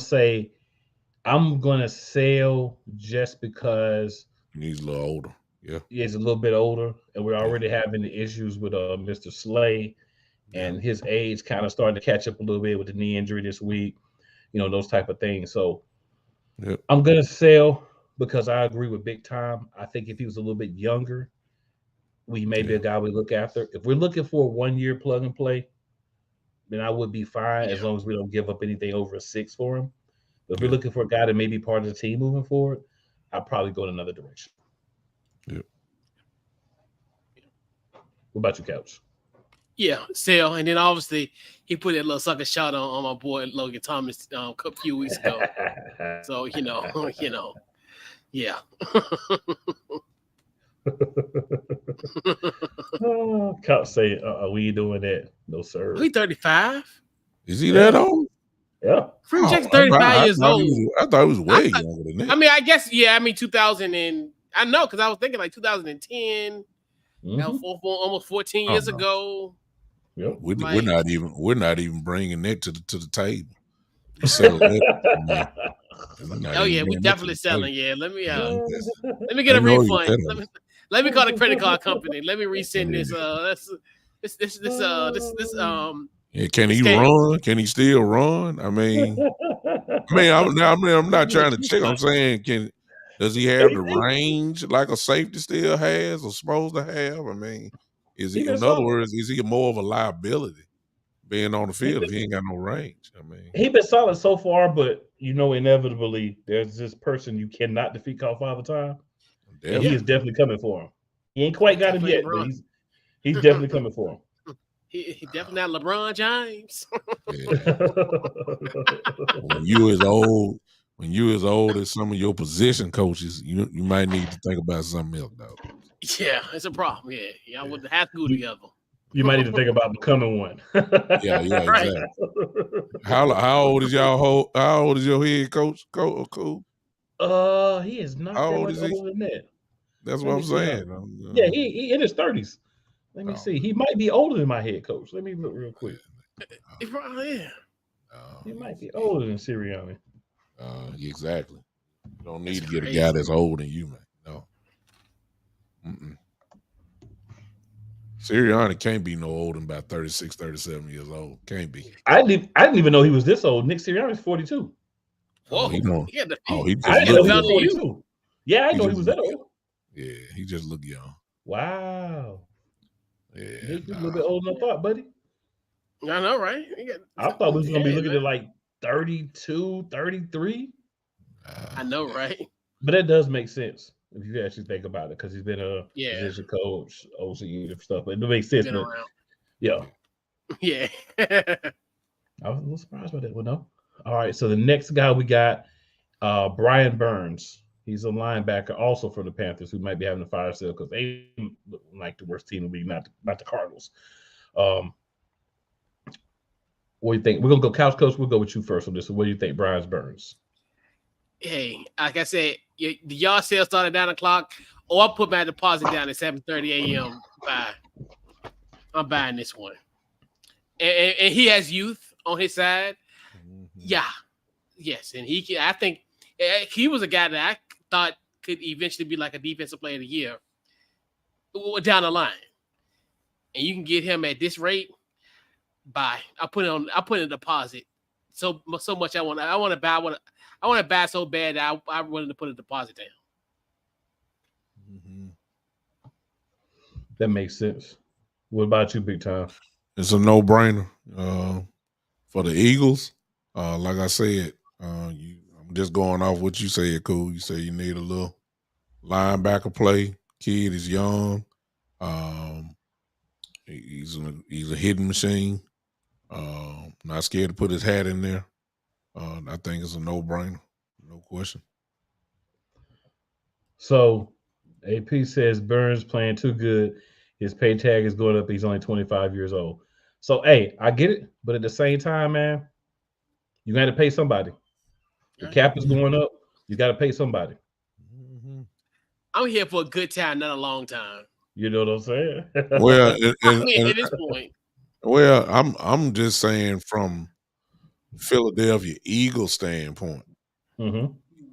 gonna sell just because he's a little older. Yeah. He's a little bit older, and we're already having the issues with Mr. Slay. And his age kind of starting to catch up a little bit with the knee injury this week, those type of things. So I'm going to sell because I agree with Big Time. I think if he was a little bit younger, we may be a guy we look after. If we're looking for a 1-year plug and play, then I would be fine as long as we don't give up anything over a 6 for him. But if we're looking for a guy that may be part of the team moving forward, I'll probably go in another direction. Yep. What about you, Couch? Yeah, sell. And then obviously he put that little sucker shot on my boy Logan Thomas a few weeks ago. So, yeah. Couch say, we ain't doing that. No, sir. He 35. Is he that old? Yeah. Kareem Jackson 35 years old. I thought he was way younger than that. I mean, I guess, 2000 and I know because I was thinking like 2010, almost 14 years ago. Yep. We're not even bringing that to the table. We're definitely selling. Yeah, let me get a refund. Let me call the credit card company. Let me resend this. Can he run? Can he still run? I'm not trying to check. I'm saying, does he have the range like a safety still has or supposed to have? I mean, is he, in other words, is he more of a liability being on the field if he ain't got no range? I mean, he been solid so far, but inevitably there's this person you cannot defeat called Father Time. And he is definitely coming for him. He ain't quite got him yet, but he's definitely coming for him. He definitely not LeBron James. When you as old when you're as old as some of your position coaches, you might need to think about something else, though. Yeah, it's a problem. Yeah, y'all wouldn't have to go together. You might need to think about becoming one. Yeah, Right. exactly. How old is y'all? How old is your head coach? Cool. He is not How that old much is he? older than that. That's Let what me I'm see saying. Yeah, he in his 30s. Let me Oh. see. He might be older than my head coach. Let me look real quick. He probably is. He might be older than Sirianni. Exactly. You don't need That's to get crazy. a guy that's older than you, man. No. Sirianni can't be no older than about 36, 37 years old. Can't be. I didn't even know he was this old. Nick Sirianni's 42. Oh, he don't. Yeah, He I just didn't know look he was young. 42. Yeah, I didn't know he was that look old. Yeah, he just look young. Wow. Yeah, Nick, you're a little bit older than I thought, buddy. I know, right? I thought we was going to be looking at like 32, 33. I know, right? But that does make sense if you actually think about it, because he's been a Yeah. position coach, OC and stuff. But it makes sense. Been But around. yeah, Yeah. I was a little surprised by that one, though. All right, so the next guy we got, Brian Burns. He's a linebacker also for the Panthers, who might be having a fire sale because they look like the worst team in the league, not the Cardinals. What do you think? We're gonna go couch coach. We'll go with you first on this. So what do you think, Brian Burns? Hey, like I said, the yard sale started at 9 o'clock. Oh, I put my deposit down at 7:30 a.m. I'm buying this one. And he has youth on his side. Yeah. Yes. And I think he was a guy that I thought could eventually be like a defensive player of the year down the line. And you can get him at this rate. Buy. I put in a deposit. So much I want to buy. I want to buy so bad that I wanted to put a deposit down. That makes sense. What about you, Big Time? It's a no-brainer for the Eagles. Like I said, I'm just going off what you said, Cool. You say you need a little linebacker play. Kid is young. He's a hitting machine. Not scared to put his hat in there. I think it's a no-brainer. No question. So AP says Burns playing too good. His pay tag is going up. He's only 25 years old. So, hey, I get it. But at the same time, man, you got to pay somebody. The cap is going up. You got to pay somebody. I'm here for a good time, not a long time. You know what I'm saying? Well, at this point. Well, I'm just saying from Philadelphia Eagles standpoint,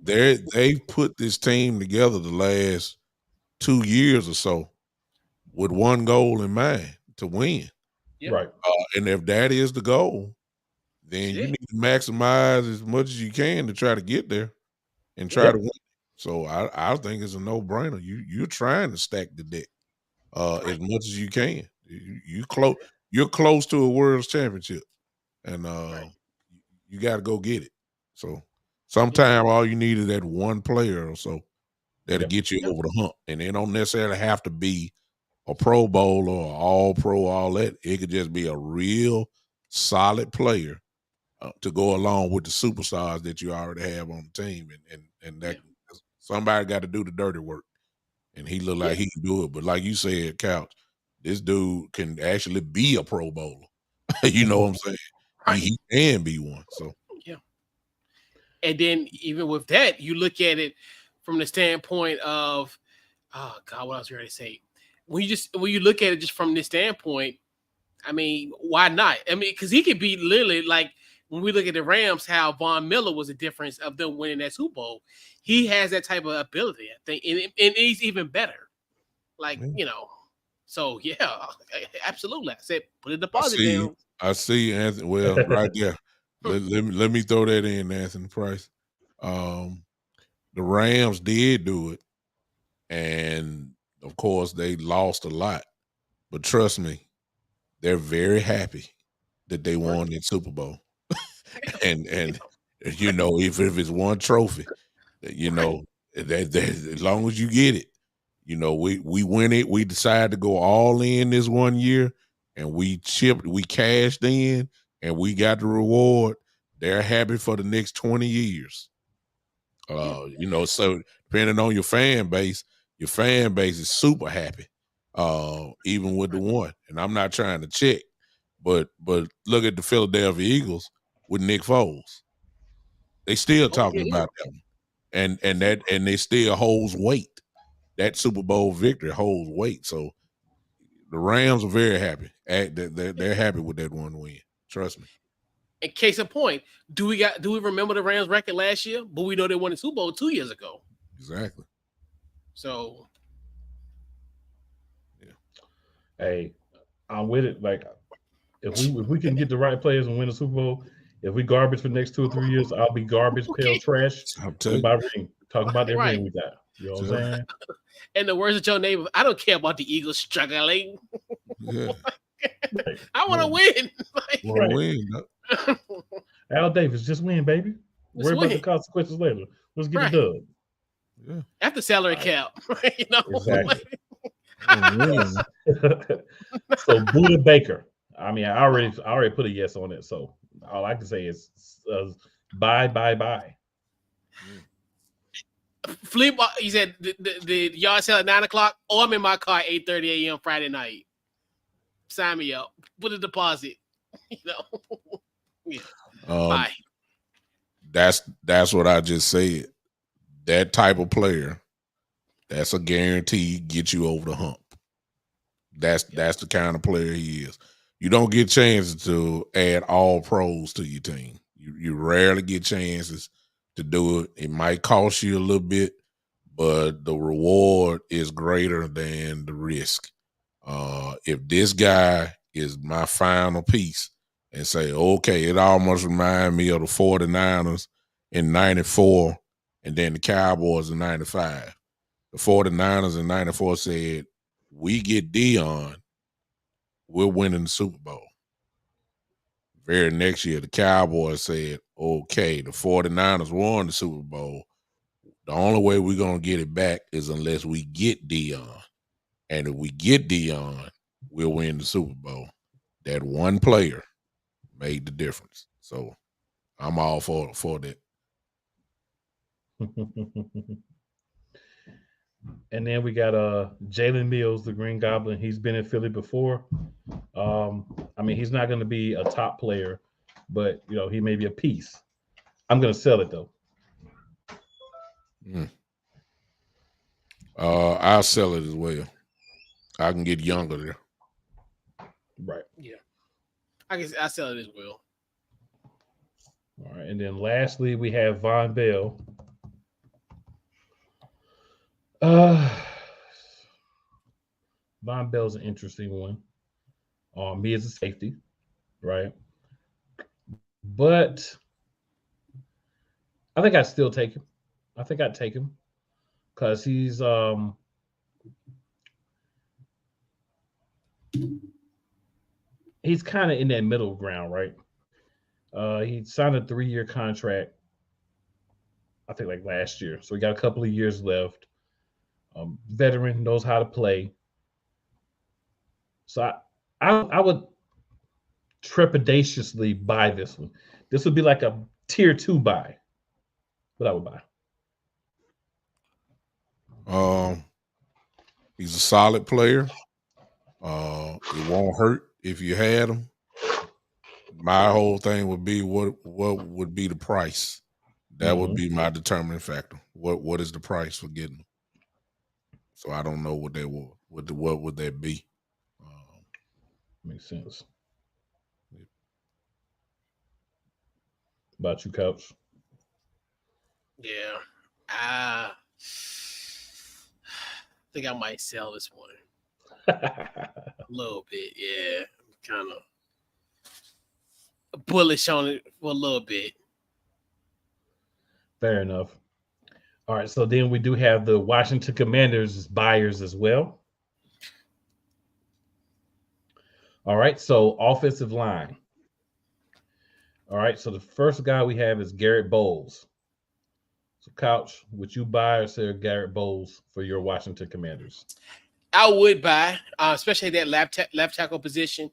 they put this team together the last 2 years or so with one goal in mind, to win. Yep. Right. And if that is the goal, then you need to maximize as much as you can to try to get there and try to win. So I think it's a no-brainer. You're trying to stack the deck as much as you can. You're close to a world championship, and you got to go get it. So sometimes all you need is that one player or so that'll get you over the hump, and they don't necessarily have to be a Pro Bowl or All-Pro, all that. It could just be a real solid player to go along with the superstars that you already have on the team, and that somebody got to do the dirty work, and he looked like he can do it. But like you said, Couch, this dude can actually be a Pro Bowler. You know what I'm saying? Right. He can be one. So and then even with that, you look at it from the standpoint of, oh God, what I was going to say. When you look at it just from this standpoint, I mean, why not? I mean, because he could be literally like when we look at the Rams, how Von Miller was a difference of them winning that Super Bowl. He has that type of ability, I think, and he's even better. Like, so yeah, absolutely. I said put a deposit down. I see, Anthony. Well, right there. Let me throw that in, Anthony Price. The Rams did do it, and of course they lost a lot. But trust me, they're very happy that they won that Super Bowl. and if it's one trophy, that as long as you get it, we win it. We decided to go all in this one year, and we cashed in, and we got the reward. They're happy for the next 20 years. So depending on your fan base is super happy, even with the one. And I'm not trying to check, but look at the Philadelphia Eagles with Nick Foles. They still talking about them, and they still holds weight. That Super Bowl victory holds weight. So the Rams are very happy. They're happy with that one win. Trust me. In case of point, do we remember the Rams record last year? But we know they won the Super Bowl 2 years ago. Exactly. So, yeah. Hey, I'm with it. Like, if we can get the right players and win the Super Bowl, if we garbage for the next 2 or 3 years, I'll be garbage, pale trash. Talking about that ring we got. You know what I'm saying? In the words of your neighbor, I don't care about the Eagles struggling. Yeah. I want to win. Win. Al Davis, just win, baby. Worry about the consequences later. Let's get it done. Yeah. After salary cap, you know. Exactly. So Buda Baker. I mean, I already put a yes on it. So all I can say is bye. Flip. He said the yard sale at 9:00. Oh, I'm in my car at 8:30 a.m. Friday night. Sign me up. Put a deposit. You know. Yeah. Bye. That's what I just said. That type of player, that's a guarantee get you over the hump. That's the kind of player he is. You don't get chances to add all pros to your team. You rarely get chances to do it. It might cost you a little bit, but the reward is greater than the risk. If this guy is my final piece and say, okay, it almost reminds me of the 49ers in 94 and then the Cowboys in 95. The 49ers in 94 said, we get Dion, we're winning the Super Bowl. Very next year, the Cowboys said, okay, the 49ers won the Super Bowl. The only way we're going to get it back is unless we get Dion. And if we get Dion, we'll win the Super Bowl. That one player made the difference. So I'm all for that. And then we got Jalen Mills, the Green Goblin. He's been in Philly before. I mean, he's not going to be a top player, but he may be a piece. I'm going to sell it though. I'll sell it as well. I can get younger there. Right. Yeah. I sell it as well. All right. And then lastly, we have Von Bell. Von Bell's an interesting one. Me as a safety, right? But I think I'd still take him. I think I'd take him because he's kind of in that middle ground, right? He signed a 3-year contract, I think like last year. So he got a couple of years left. Veteran, knows how to play. So I would trepidatiously buy this one. This would be like a tier 2 buy, but I would buy. He's a solid player. It won't hurt if you had him. My whole thing would be what would be the price. That would be my determining factor. What is the price for getting him? So I don't know what that would. What would that be? Makes sense. About you, Couch? Yeah. I think I might sell this one. A little bit, yeah. Kind of bullish on it for a little bit. Fair enough. All right, so then we do have the Washington Commanders as buyers as well. All right, so offensive line. All right, so the first guy we have is Garrett Bowles. So, Couch, would you buy or sell Garrett Bowles for your Washington Commanders? I would buy, especially that left tackle position.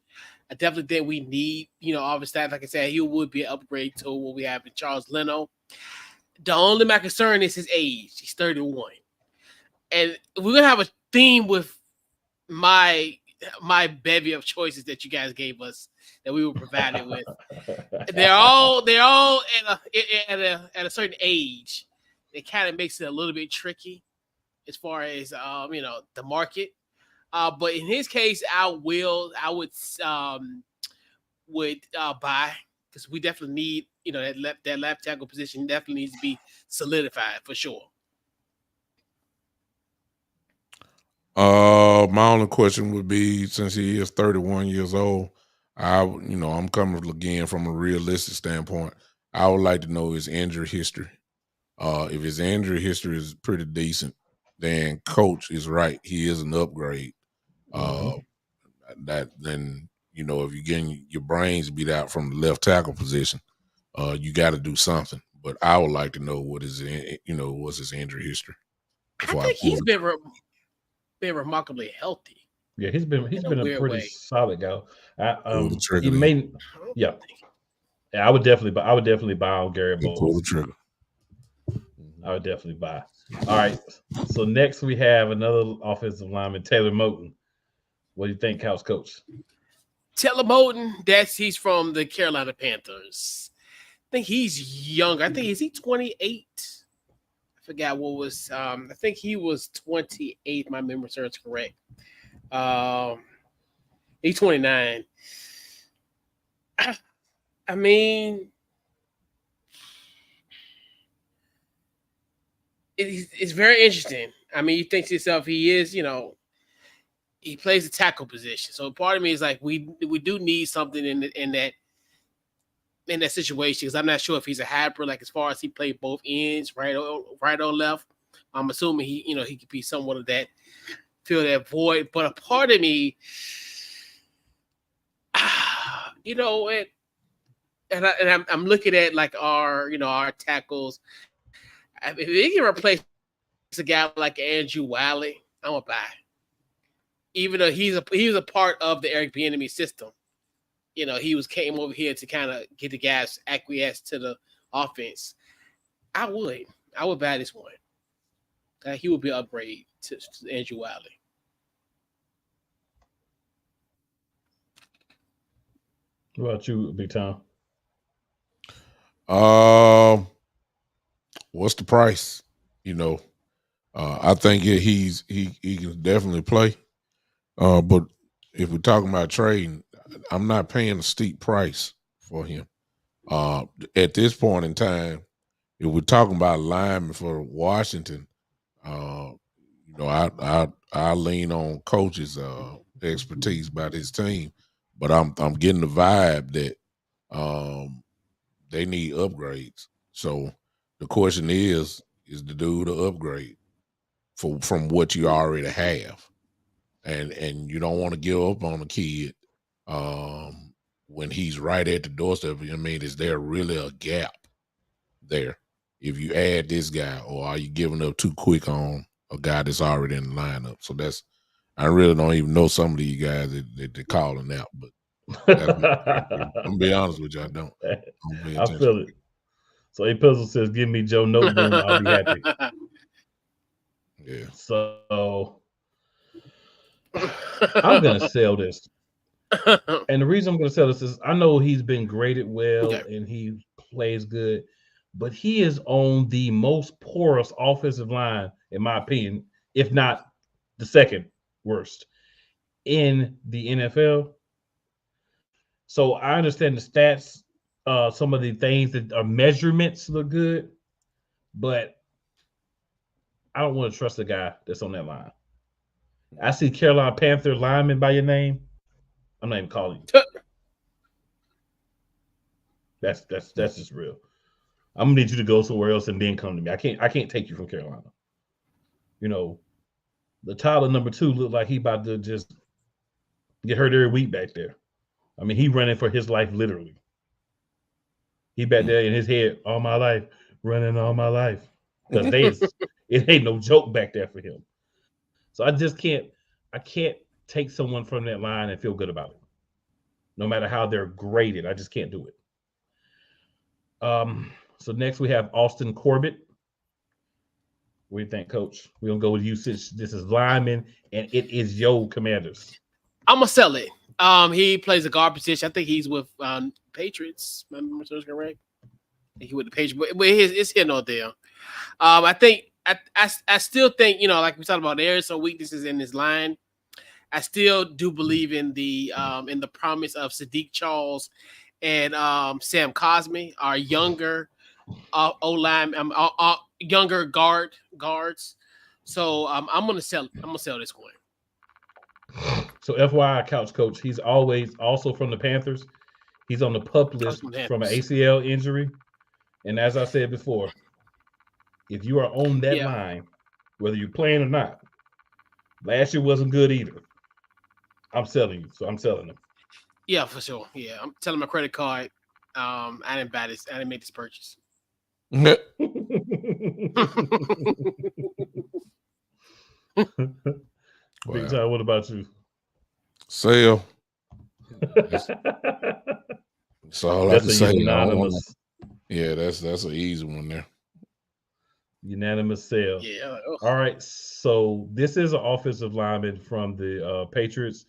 I definitely think we need, obviously, like I said, he would be an upgrade to what we have in Charles Leno. The only my concern is his age. He's 31. And we're gonna have a theme with my bevy of choices that you guys gave us that we were provided with. They're all at a certain age. It kind of makes it a little bit tricky as far as the market. But in his case, I would buy, because we definitely need that left tackle position definitely needs to be solidified for sure. My only question would be, since he is 31 years old, I'm coming again from a realistic standpoint. I would like to know his injury history. If his injury history is pretty decent, then coach is right. He is an upgrade. Then if you're getting your brains beat out from the left tackle position, you got to do something. But I would like to know what's his injury history. I think he's been remarkably healthy. Yeah, he's been a pretty solid guy. I would definitely buy on Gary Bowles. I would definitely buy. All right. So next we have another offensive lineman, Taylor Moton. What do you think, Couch Coach? Taylor Moton, he's from the Carolina Panthers. I think he's younger. I think, is he 28? I forgot what was. I think he was 28. My memory serves correct. He's 29. I mean, it's very interesting. I mean, you think to yourself, he is, he plays the tackle position. So part of me is like, we do need something in that situation, because I'm not sure if he's a hybrid, like as far as he played both ends, right or left. I'm assuming he could be somewhat of that, fill that void. But a part of me, I'm looking at like our tackles. If they can replace a guy like Andrew Wiley, I'm gonna buy. Even though he was a part of the Eric Bieniemy system, he came over here to kind of get the guys acquiesced to the offense. I would buy this one. He would be an upgrade to Andrew Wiley. What about you, Big Tom? What's the price? I think he can definitely play. But if we're talking about trading, I'm not paying a steep price for him. At this point in time, if we're talking about linemen for Washington, I lean on coach's expertise about his team, but I'm getting the vibe that they need upgrades. So the question is to do the upgrade from what you already have, and you don't want to give up on the kid when he's right at the doorstep. I mean, is there really a gap there if you add this guy, or are you giving up too quick on a guy that's already in the lineup? So I really don't even know some of these guys that they're calling out, but I'm gonna be honest with you, I don't. I feel it. So A Puzzle says, "Give me Joe Noteboom, I'll be happy." Yeah. So I'm gonna sell this, and the reason I'm gonna sell this is I know he's been graded well and he plays good, but he is on the most porous offensive line, in my opinion, if not the second worst in the NFL. So I understand the stats, some of the things that are measurements look good, but I don't want to trust the guy that's on that line. I see Carolina Panther lineman by your name, I'm not even calling you. That's just real. I'm gonna need you to go somewhere else and then come to me. I can't take you from Carolina. The Tyler number 2 looked like he about to just get hurt every week back there. I mean, he running for his life, literally. He back there in his head all my life, running all my life. Because it ain't no joke back there for him. So I can't take someone from that line and feel good about it. No matter how they're graded, I just can't do it. So next we have Austin Corbett. What do you think, Coach? We're gonna go with usage. This is lineman, and it is your Commanders. I'm gonna sell it. He plays a guard position. I think he's with Patriots. Remember, so correct. He with the Patriots, but it's here nor there. I think I still think, you know, like we talked about, there are some weaknesses in this line. I still do believe in the promise of Sadiq Charles and Sam Cosmi, our younger O-line, younger guards. So I'm gonna sell this one. So FYI, Couch Coach, he's always also from the Panthers. He's on the PUP list from an ACL injury. And as I said before, if you are on that line, whether you're playing or not, last year wasn't good either. I'm selling you, so I'm selling him. Yeah, for sure. Yeah, I'm telling my credit card. I didn't buy this. I didn't make this purchase. Wow. Big time. What about you? Sale. That's all I can say. Unanimous. Yeah, that's an easy one there. Unanimous sale. Yeah. All right. So this is an offensive lineman from the Patriots,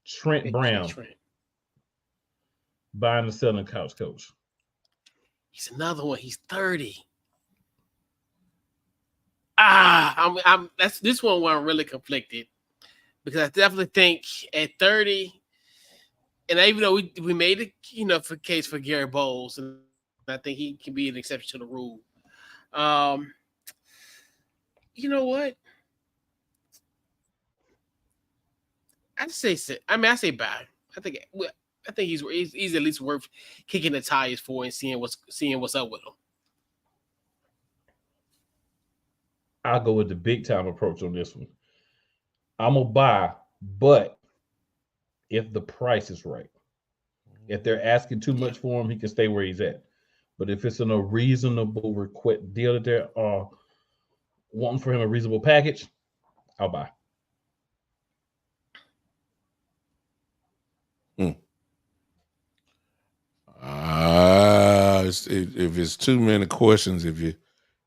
Trent Brown. Buying and selling, Couch Coach. He's another one. He's 30. I'm that's this one where I'm really conflicted, because I definitely think at 30, and even though we made it, you know, for case for Gary Bowles, and I think he can be an exception to the rule. You know what? I say buy. I think he's at least worth kicking the tires for and seeing what's up with him. I'll go with the big time approach on this one. I'm gonna buy, but if the price is right, if they're asking too much for him, he can stay where he's at. But if it's in a reasonable request deal that they're wanting for him, a reasonable package, I'll buy. If it's too many questions, if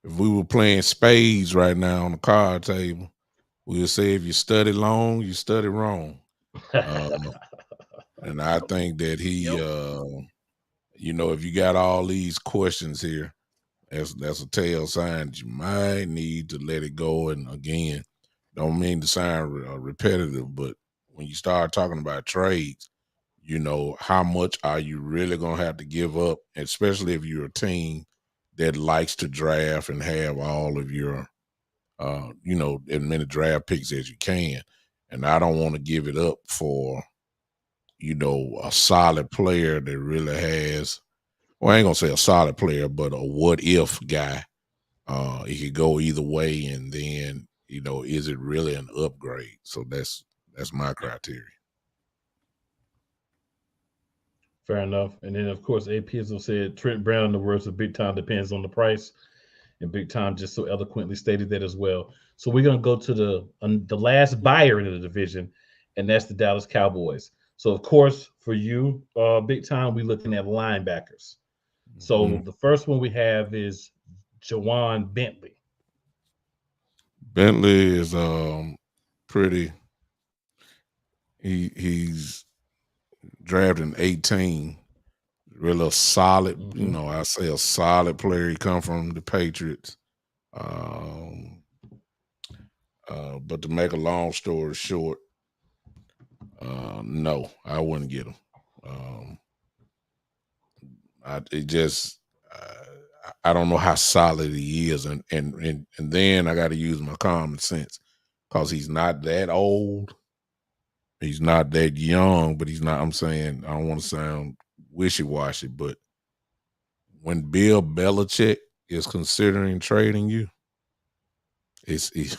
we were playing spades right now on the card table, we would say if you study long, you study wrong. And I think that he, you know, if you got all these questions here, that's a tell sign that you might need to let it go. And again, don't mean to sound repetitive, but when you start talking about trades, you know, how much are you really going to have to give up, especially if you're a team that likes to draft and have all of your, you know, as many draft picks as you can. And I don't want to give it up for, you know, a solid player that really has, well, I ain't going to say a solid player, but a what-if guy. It could go either way, and then, you know, is it really an upgrade? So that's my criteria. Fair enough. And then, of course, A. Pizzle said Trent Brown, in the words of Big Time, depends on the price. And Big Time just so eloquently stated that as well. So we're going to go to the last buyer in the division, and that's the Dallas Cowboys. So, of course, for you, Big Time, we're looking at linebackers. So the first one we have is Jawan Bentley. Bentley is pretty. He's drafted in 18. Really a solid, you know, I say a solid player. He come from the Patriots. But to make a long story short, no, I wouldn't get him. I don't know how solid he is, and then I got to use my common sense, because he's not that old, he's not that young, but he's not. I'm saying, I don't want to sound wishy-washy, but when Bill Belichick is considering trading you,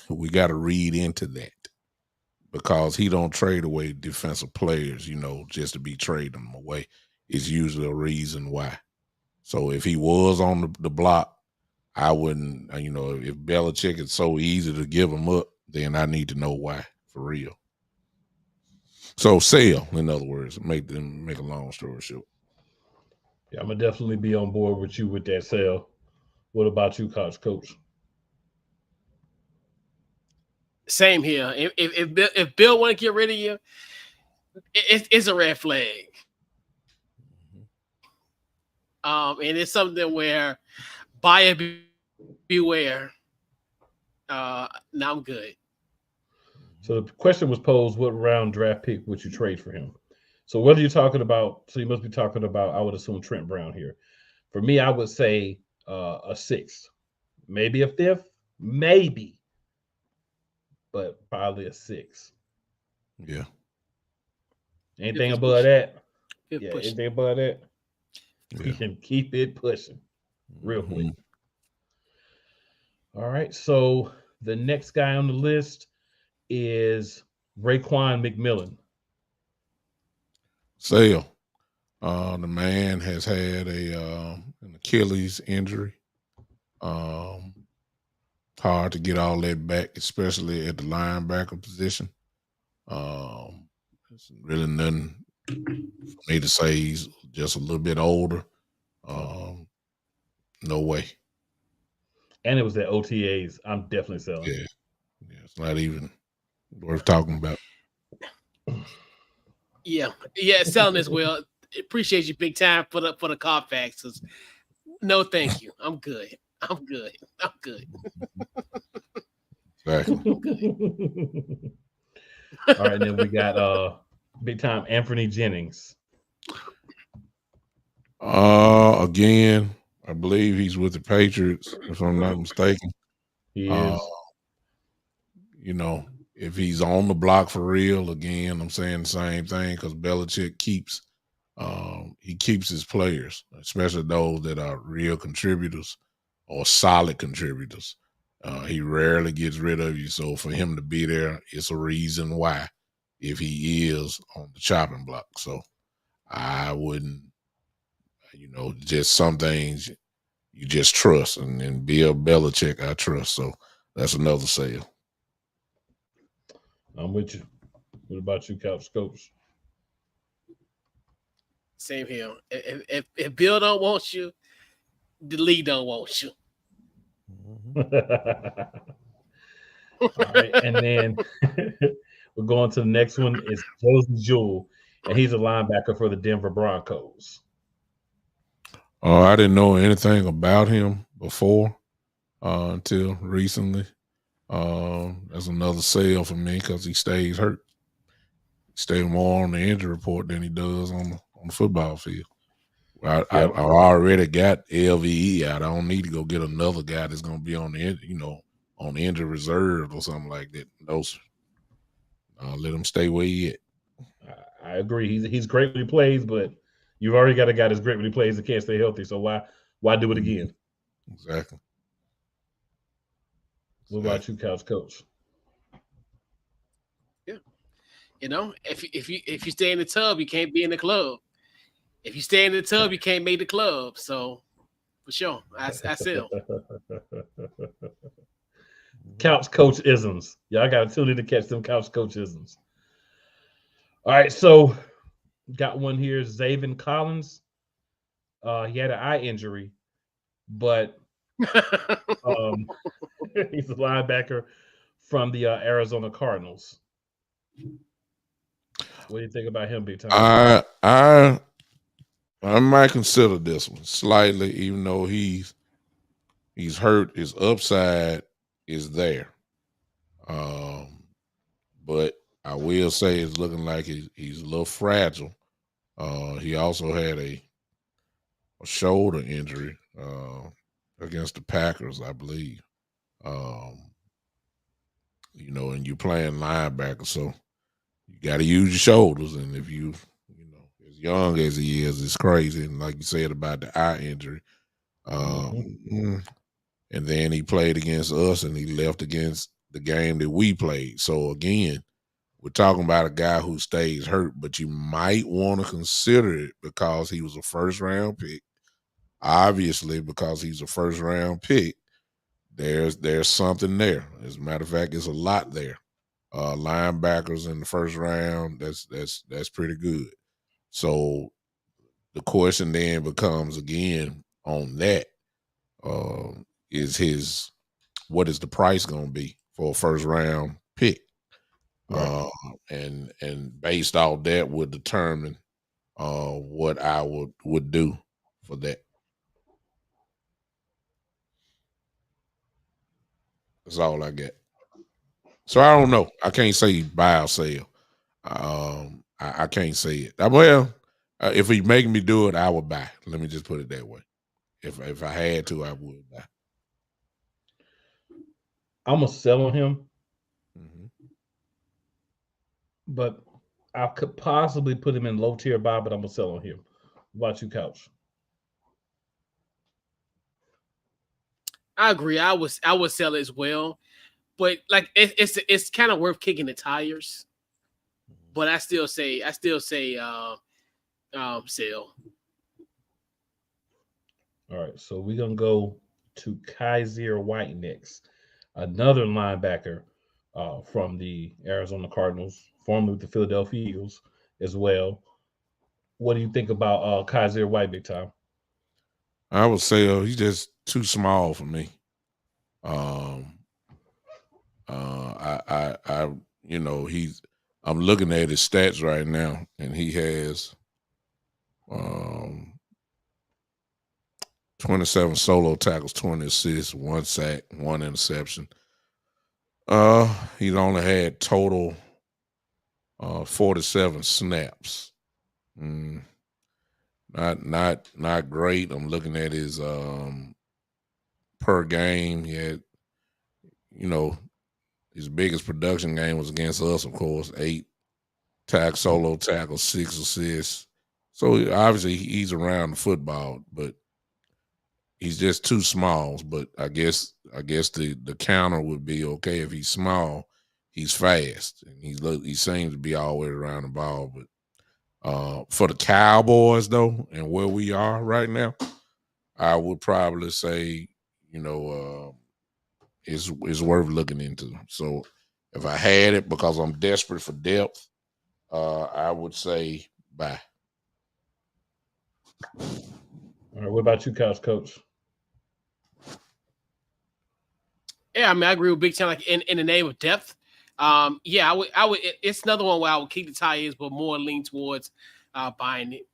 we got to read into that, because he don't trade away defensive players, you know, just to be trading them away. It's usually a reason why. So if he was on the block, I wouldn't, you know, if Belichick is so easy to give him up, then I need to know why, for real. So sell, in other words, make a long story short. Yeah, I'm going to definitely be on board with you with that sale. What about you, Coach? Same here. If Bill want to get rid of you, it's a red flag. And it's something where buyer beware. Now I'm good. So the question was posed: what round draft pick would you trade for him? So what are you talking about? So you must be talking about, I would assume, Trent Brown here. For me, I would say a sixth, maybe a fifth, maybe, but probably a sixth. Yeah. Anything above that? Yeah, anything above that? Yeah. We can keep it pushing real quick. All right. So the next guy on the list is Raekwon McMillan. Sale. The man has had an Achilles injury. Hard to get all that back, especially at the linebacker position. It's really nothing for me to say. He's just a little bit older. No way. And it was at OTAs. I'm definitely selling. Yeah, it's not even worth talking about. Yeah, selling as well. Appreciate you big time for the Carfaxes. No, thank you. I'm good. Exactly. All right, then we got big time Anthony Jennings. Again, I believe he's with the Patriots, if I'm not mistaken. He is. You know, if he's on the block for real, again, I'm saying the same thing because Belichick keeps his players, especially those that are real contributors or solid contributors. He rarely gets rid of you. So for him to be there, it's a reason why, if he is on the chopping block. So I wouldn't, just some things you just trust. And Bill Belichick, I trust. So that's another sale. I'm with you. What about you, Coach? Same here. If Bill don't want you, the league don't want you. All right, and then we're going to the next one. Is Josey Jewell, and he's a linebacker for the Denver Broncos. I didn't know anything about him before until recently. That's another sale for me because he stays hurt. He stays more on the injury report than he does on the football field. I already got LVE out. I don't need to go get another guy that's going to be on the injury reserve or something like that. Those, let him stay where he at. I agree. He's great when he plays, but you've already got a guy that's great when he plays that can't stay healthy. So why do it again? Exactly. What about you, Coach? Yeah, if you stay in the tub, you can't be in the club. If you stay in the tub, you can't make the club. So for sure, I sell. Couch Coach isms. Y'all got to tune in to catch them Couch Coach isms. All right, so got one here. Zaven Collins. He had an eye injury, but he's a linebacker from the Arizona Cardinals. What do you think about him, big time? I might consider this one slightly, even though he's hurt. His upside is there, but I will say it's looking like he's a little fragile. He also had a shoulder injury against the Packers, I believe. And you're playing linebacker, so you got to use your shoulders. And if you as young as he is, it's crazy. And like you said about the eye injury, and then he played against us, and he left against the game that we played. So again, we're talking about a guy who stays hurt, but you might want to consider it because he was a first-round pick. Obviously, because he's a first-round pick, there's something there. As a matter of fact, there's a lot there. Linebackers in the first round, that's pretty good. So the question then becomes again on that, is what is the price going to be for a first round pick? Right. And based off that would determine what I would do for that. That's all I get. So I don't know. I can't say buy or sell. I can't say it. Well, if he make me do it, I would buy. Let me just put it that way. If I had to, I would buy. I'm gonna sell on him, Mm-hmm. but I could possibly put him in low tier buy, but I'm gonna sell on him. What about you, Couch? I agree. I would sell it as well, but like it's kind of worth kicking the tires. But I still say sell. All right, so we're gonna go to Kaiser White next, another linebacker from the Arizona Cardinals, formerly with the Philadelphia Eagles as well. What do you think about Kaiser White, big time? I would say he's just too small for me. I I'm looking at his stats right now, and he has 27 solo tackles, 20 assists, 1 sack, 1 interception. He's only had total 47 snaps. Not great. I'm looking at his per game. He had, his biggest production game was against us, of course. 8 solo tackles, 6 assists. So obviously he's around the football, but he's just too small. But I guess the counter would be okay if he's small. He's fast, and he seems to be always around the ball. But for the Cowboys, though, and where we are right now, I would probably say, it's worth looking into. So if I had it, because I'm desperate for depth, I would say buy. All right, what about you, Couch Coach? Yeah, I mean, I agree with Big Ten. Like in the name of depth, yeah, I would. It's another one where I would kick the tires, but more lean towards buying it.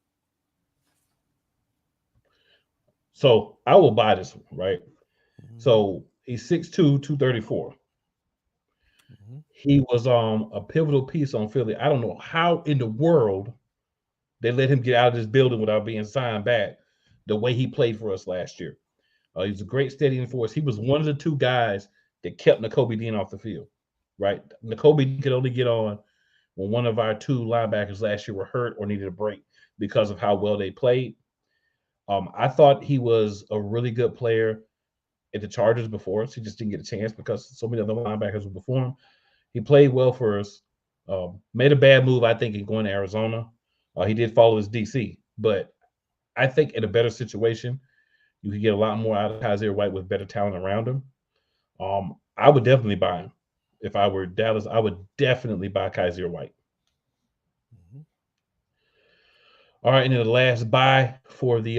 So I will buy this one, right? So he's 6'2", 234. Mm-hmm. He was a pivotal piece on Philly. I don't know how in the world they let him get out of this building without being signed back the way he played for us last year. He was a great steadying force. He was one of the 2 guys that kept Nakobe Dean off the field, right? Nakobe could only get on when one of our 2 linebackers last year were hurt or needed a break because of how well they played. I thought he was a really good player at the Chargers before us. He just didn't get a chance because so many other linebackers were before him. He played well for us. Made a bad move, I think, in going to Arizona. He did follow his DC, but I think in a better situation, you could get a lot more out of Kaiser White with better talent around him. I would definitely buy him. If I were Dallas, I would definitely buy Kaiser White. Mm-hmm. All right, and then the last buy for the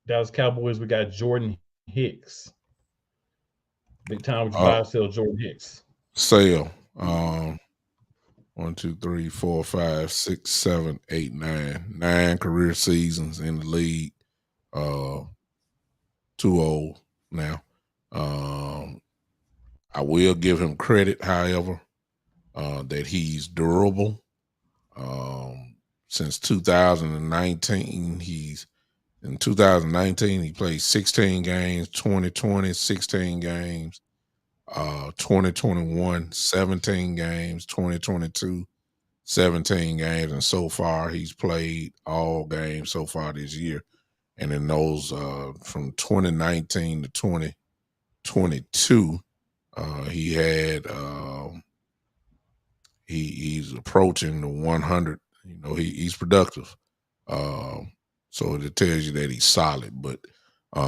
Dallas Cowboys, we got Jordan Hicks. Big time, would you buy or sell Jordan Hicks? Sale. 1, 2, 3, 4, 5, 6, 7, 8, 9. 9 career seasons in the league. Too old now. I will give him credit, however, that he's durable. Since 2019, in 2019 he played 16 games, 2020 16 games, 2021 17 games, 2022 17 games, and so far he's played all games so far this year. And in those from 2019 to 2022, he had he's approaching the 100. He's productive. So it tells you that he's solid, but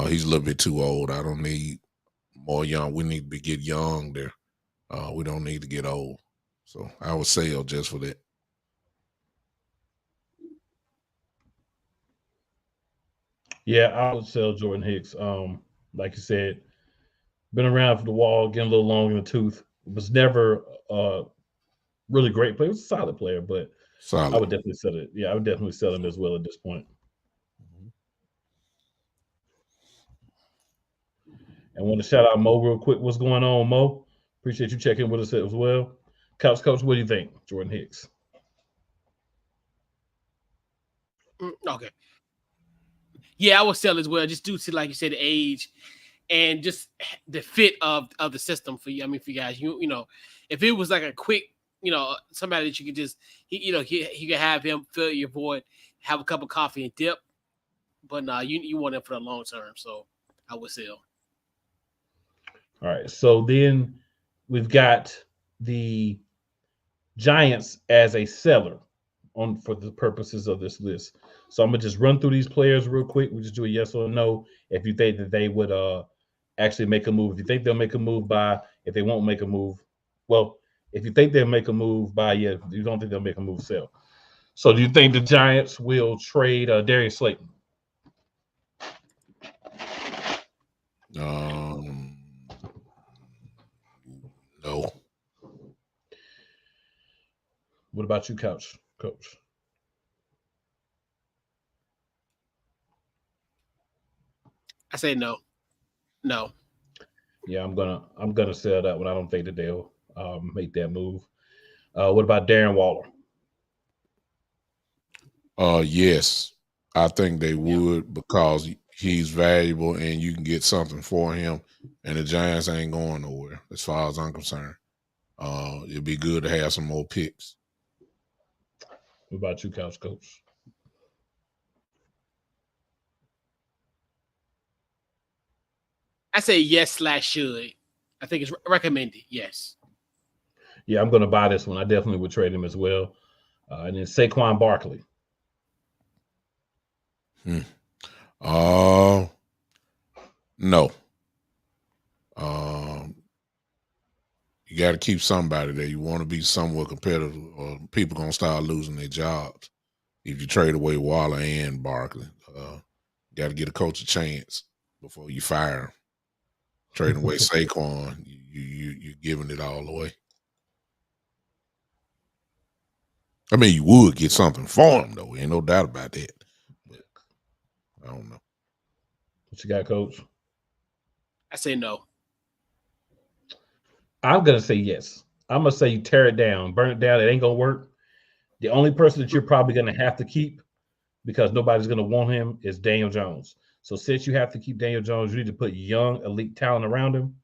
he's a little bit too old. I don't need more young. We need to get young there. We don't need to get old. So I would sell just for that. Yeah, I would sell Jordan Hicks. Like you said, been around for the wall, getting a little long in the tooth. Was never really great player. He was a solid player, but I Solid. would definitely sell it. Yeah, I would definitely sell him as well at this point. And want to shout out Mo real quick. What's going on, Mo? Appreciate you checking with us as well. Couch Coach, what do you think, Jordan Hicks? Okay. Yeah, I would sell as well, just due to, like you said, the age and just the fit of the system for you. I mean, for you guys, you know, if it was like a quick, you know, somebody that you could just, he could have him fill your void, have a cup of coffee and dip. But nah, you want it for the long term. So I would sell. All right. So then we've got the Giants as a seller on for the purposes of this list. So I'm gonna just run through these players real quick. We just do a yes or no if you think that they would actually make a move. If you think they'll make a move, by. If they won't make a move, well, if you think they'll make a move, by. Yeah. If you don't think they'll make a move, sell. So do you think the Giants will trade Darius Slayton? No. What about you, Coach? I say no. No. Yeah, I'm gonna sell that one. I don't think that they'll make that move. What about Darren Waller? Yes, I think they would because he's valuable and you can get something for him. And the Giants ain't going nowhere, as far as I'm concerned. It'd be good to have some more picks. What about you, Couch Coach? I say yes / should. I think it's recommended. Yes. Yeah, I'm going to buy this one. I definitely would trade him as well. And then Saquon Barkley. No. You got to keep somebody there. You want to be somewhat competitive, or people gonna start losing their jobs if you trade away Waller and Barkley. Got to get a coach a chance before you fire him. Trading away Saquon, you're giving it all away. I mean, you would get something for him, though. Ain't no doubt about that. But I don't know. What you got, Coach? I say no. I'm going to say yes. I'm going to say you tear it down, burn it down. It ain't going to work. The only person that you're probably going to have to keep, because nobody's going to want him, is Daniel Jones. So since you have to keep Daniel Jones, you need to put young, elite talent around him.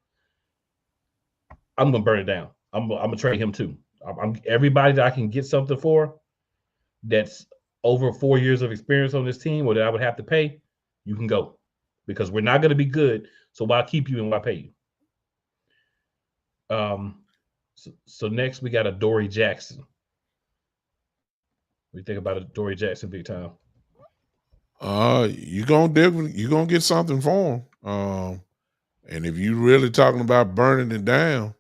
I'm going to burn it down. I'm going to trade him too. Everybody that I can get something for that's over 4 years of experience on this team, or that I would have to pay, you can go, because we're not going to be good. So why keep you and why pay you? So next we got a Dory Jackson. What do you think about a Dory Jackson, big time? You're gonna get something for him. And if you really talking about burning it down,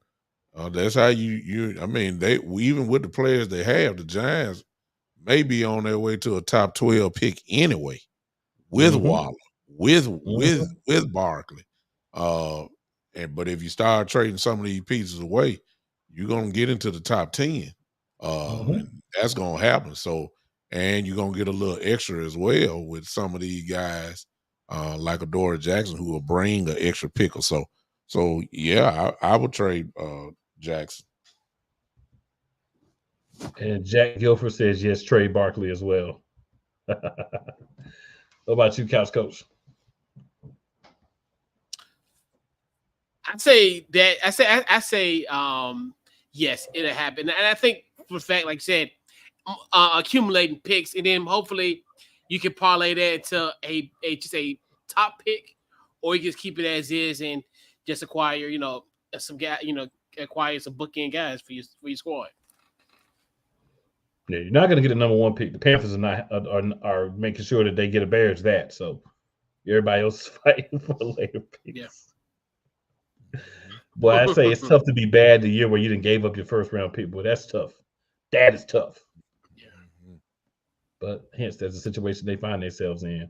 that's how you. I mean, even with the players they have, the Giants may be on their way to a top 12 pick anyway, with Waller, with Barkley. But if you start trading some of these pieces away, you're gonna get into the top 10. And that's gonna happen. So, and you're gonna get a little extra as well with some of these guys, like a Dory Jackson, who will bring an extra pick or so. So yeah, I would trade Jackson. And Jack Guilford says yes, trade Barkley as well. What about you, Couch Coach? I say yes, it'll happen. And I think for the fact, like you said, accumulating picks, and then hopefully you can parlay that into just a top pick, or you just keep it as is and just acquire, some guy, acquire some bookend guys for your squad. Yeah, you're not going to get a number one pick. The Panthers are making sure that they get a Bears that. So everybody else is fighting for later picks. Yeah. Boy, I say it's tough to be bad the year where you didn't gave up your first round pick. Boy, that's tough. That is tough. Yeah. But hence, that's the situation they find themselves in.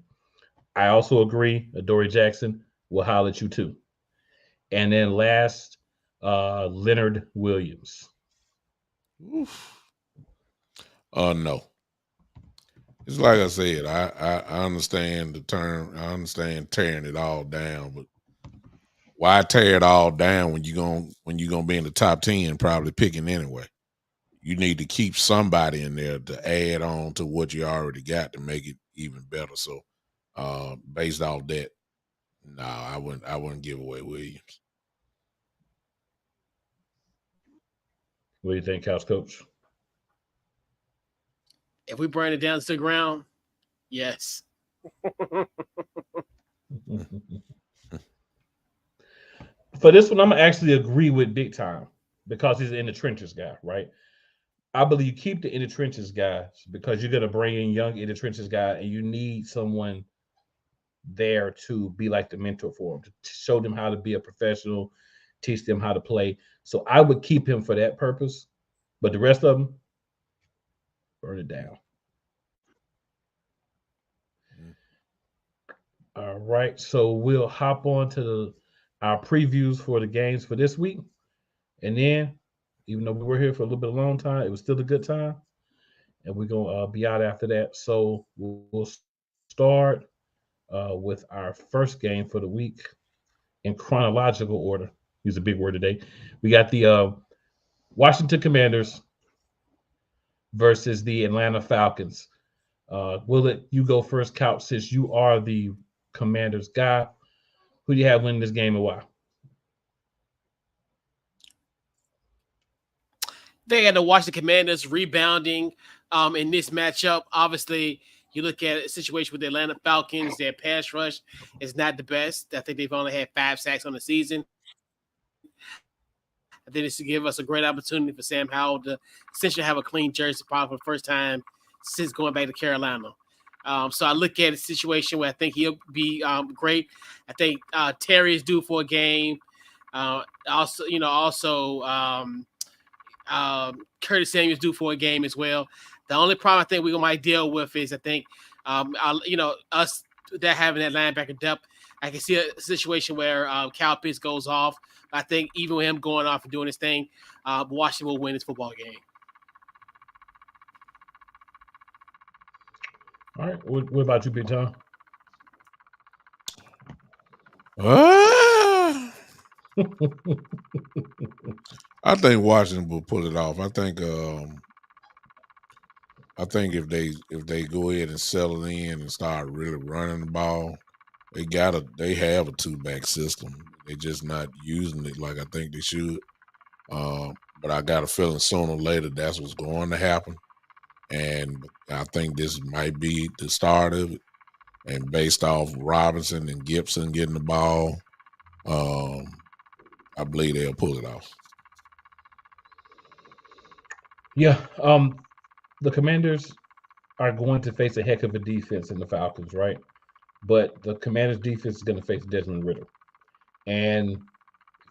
I also agree. Adoree Jackson will holler at you too. And then last, Leonard Williams. Oof. No. It's like I said, I understand the term. I understand tearing it all down, but why tear it all down when you're gonna be in the top 10 probably picking anyway? You need to keep somebody in there to add on to what you already got to make it even better. So based off that, no, I wouldn't give away Williams. What do you think, Couch Coach? If we burn it down to the ground, yes. For this one, I'm gonna actually agree with big time because he's an in the trenches guy, right? I believe you keep the in the trenches guy because you're gonna bring in young in the trenches guy, and you need someone there to be like the mentor for them, to show them how to be a professional, teach them how to play. So I would keep him for that purpose, but the rest of them, burn it down. All right, so we'll hop on to our previews for the games for this week, and then, even though we were here for a little bit of a long time, it was still a good time, and we're gonna be out after that. So we'll start with our first game for the week in chronological order. Use a big word today. We got the Washington Commanders versus the Atlanta Falcons. Will it you go first, Couch, since you are the Commanders guy? Who do you have winning this game and why? They had to watch the Commanders rebounding in this matchup. Obviously, you look at a situation with the Atlanta Falcons, their pass rush is not the best. I think they've only had 5 sacks on the season. I think this will give us a great opportunity for Sam Howell to essentially have a clean jersey probably for the first time since going back to Carolina. So I look at a situation where I think he'll be great. I think Terry is due for a game. Also, Curtis Samuel's due for a game as well. The only problem I think we might deal with is I think, us that having that linebacker depth, I can see a situation where Kyle Pitts goes off. I think even with him going off and doing his thing, Washington will win this football game. All right. What about you, Big Tom? I think Washington will pull it off. I think if they go ahead and settle in and start really running the ball, they have a 2-back system. They're just not using it like I think they should. But I got a feeling sooner or later that's what's going to happen. And I think this might be the start of it. And based off Robinson and Gibson getting the ball, I believe they'll pull it off. Yeah. The Commanders are going to face a heck of a defense in the Falcons, right? But the Commanders defense is going to face Desmond Ridder. And if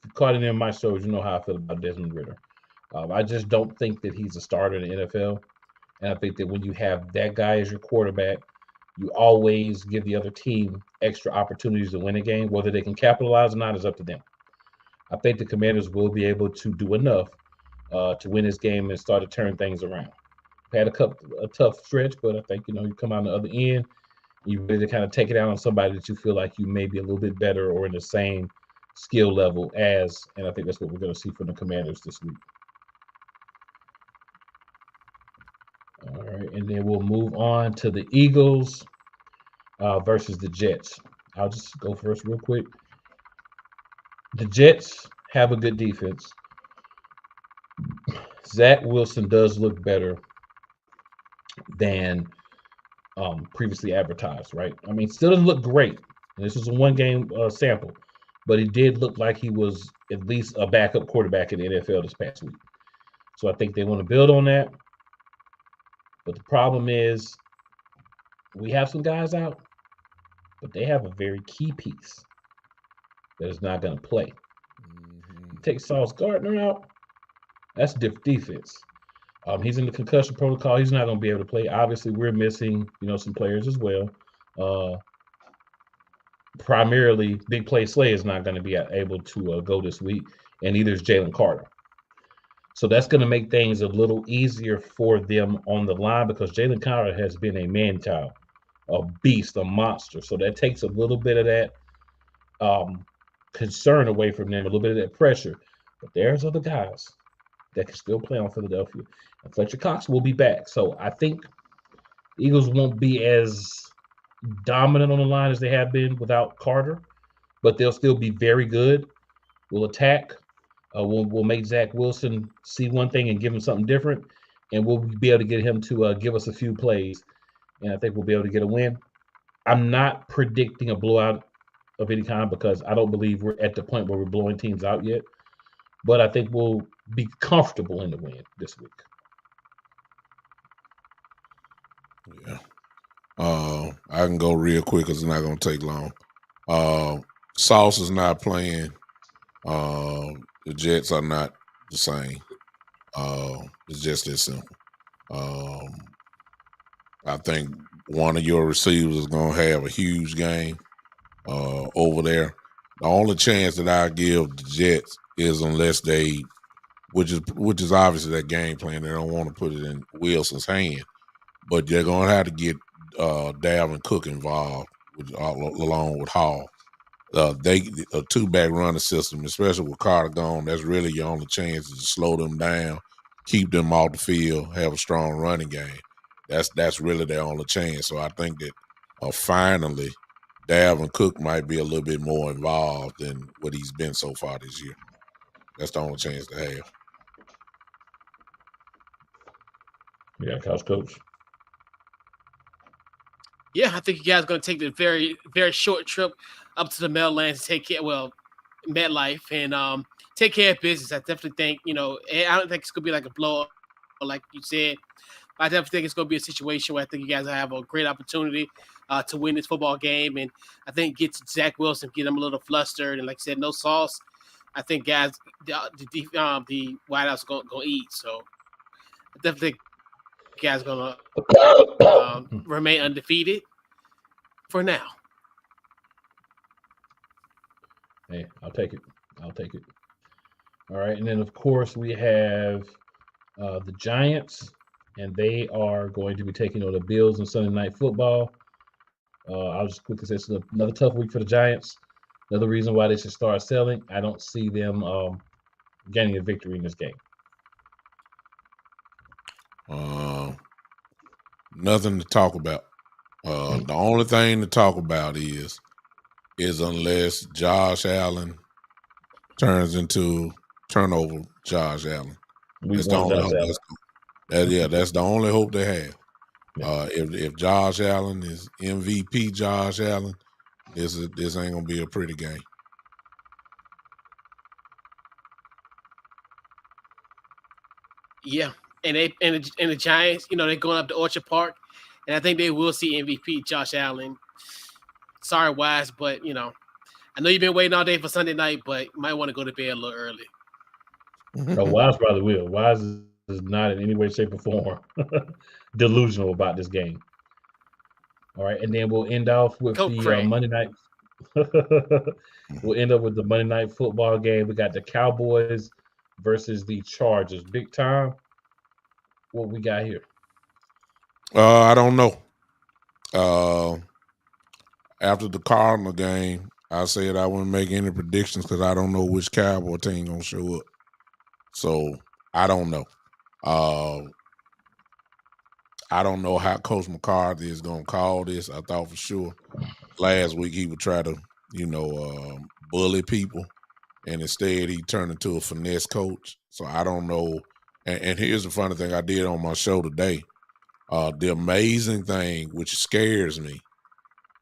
you caught it in my shows, you know how I feel about Desmond Ridder. I just don't think that he's a starter in the NFL. And I think that when you have that guy as your quarterback, you always give the other team extra opportunities to win a game. Whether they can capitalize or not is up to them. I think the Commanders will be able to do enough to win this game and start to turn things around. Had a tough stretch, but I think, you come out on the other end, you really kind of take it out on somebody that you feel like you may be a little bit better or in the same skill level as, and I think that's what we're going to see from the Commanders this week. All right, and then we'll move on to the Eagles versus the Jets. I'll just go first real quick. The Jets have a good defense. Zach Wilson does look better than previously advertised, right? I mean, still doesn't look great. And this was a one-game sample, but he did look like he was at least a backup quarterback in the NFL this past week. So I think they want to build on that. But the problem is we have some guys out, but they have a very key piece that is not going to play. You take Sauce Gardner out, that's different defense. He's in the concussion protocol. He's not going to be able to play. Obviously, we're missing, some players as well. primarily Big Play Slay is not going to be able to go this week, and neither is Jalen Carter. So that's going to make things a little easier for them on the line because Jalen Carter has been a man-child, a beast, a monster. So that takes a little bit of that concern away from them, a little bit of that pressure. But there's other guys that can still play on Philadelphia. And Fletcher Cox will be back. So I think Eagles won't be as dominant on the line as they have been without Carter, but they'll still be very good. We'll attack. We'll make Zach Wilson see one thing and give him something different, and we'll be able to get him to give us a few plays, and I think we'll be able to get a win. I'm not predicting a blowout of any kind because I don't believe we're at the point where we're blowing teams out yet, but I think we'll be comfortable in the win this week. Yeah. I can go real quick because it's not going to take long. Sauce is not playing. The Jets are not the same. It's just that simple. I think one of your receivers is going to have a huge game over there. The only chance that I give the Jets is unless they, which is obviously that game plan. They don't want to put it in Wilson's hand, but they're going to have to get Dalvin Cook involved along with Hall. They a two-back running system, especially with Carter gone, that's really your only chance is to slow them down, keep them off the field, have a strong running game. That's really their only chance. So I think that finally Dalvin Cook might be a little bit more involved than what he's been so far this year. That's the only chance to have. Yeah, Coach. Yeah, I think you guys are going to take the very, very short trip up to the Meadowlands to take care, MetLife, and take care of business. I definitely think, I don't think it's going to be like a blow up, like you said. I definitely think it's going to be a situation where I think you guys have a great opportunity to win this football game. And I think get to Zach Wilson, get him a little flustered. And like I said, no sauce. I think guys, the White House going to eat. So I definitely think you guys going to remain undefeated for now. Hey, I'll take it. All right. And then, of course, we have the Giants, and they are going to be taking on the Bills on Sunday Night Football. I'll just quickly say it's another tough week for the Giants. Another reason why they should start selling. I don't see them getting a victory in this game. Nothing to talk about. The only thing to talk about is unless Josh Allen turns into turnover Josh Allen. That's the only hope. That's the only hope they have. If Josh Allen is MVP Josh Allen, this ain't gonna be a pretty game. Yeah, and the Giants, they're going up to Orchard Park, and I think they will see MVP Josh Allen. Sorry, Wise, but I know you've been waiting all day for Sunday night, but you might want to go to bed a little early. No, Wise probably will. Wise is not in any way, shape, or form delusional about this game. All right, and then we'll end off with the Monday night. We'll end up with the Monday Night Football game. We got the Cowboys versus the Chargers. Big time. What we got here? I don't know. After the Cardinal game, I said I wouldn't make any predictions because I don't know which Cowboy team gonna show up. So I don't know. I don't know how Coach McCarthy is gonna call this. I thought for sure last week he would try to, bully people, and instead he turned into a finesse coach. So I don't know. And here's the funny thing I did on my show today. The amazing thing, which scares me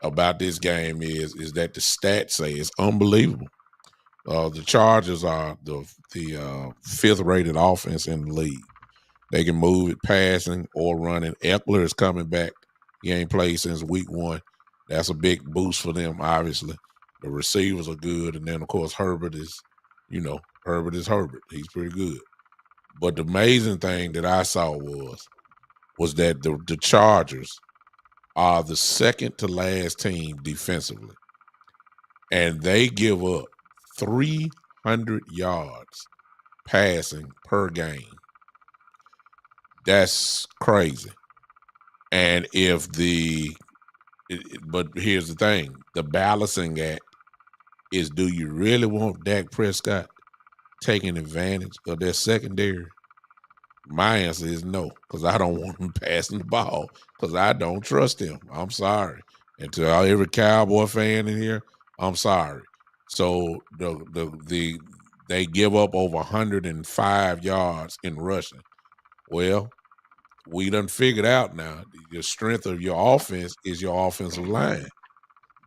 about this game, is that the stats say it's unbelievable. The Chargers are the fifth rated offense in the league. They can move it passing or running. Eckler is coming back. He ain't played since week 1. That's a big boost for them, obviously. The receivers are good. And then, of course, Herbert is Herbert. He's pretty good. But the amazing thing that I saw was that the Chargers are the second to last team defensively. and they give up 300 yards passing per game. That's crazy. And but here's the thing, the balancing act is, do you really want Dak Prescott taking advantage of their secondary? My answer is no, because I don't want him passing the ball, because I don't trust him. I'm sorry. And to every Cowboy fan in here, I'm sorry. So they give up over 105 yards in rushing. Well, we done figured out now the strength of your offense is your offensive line.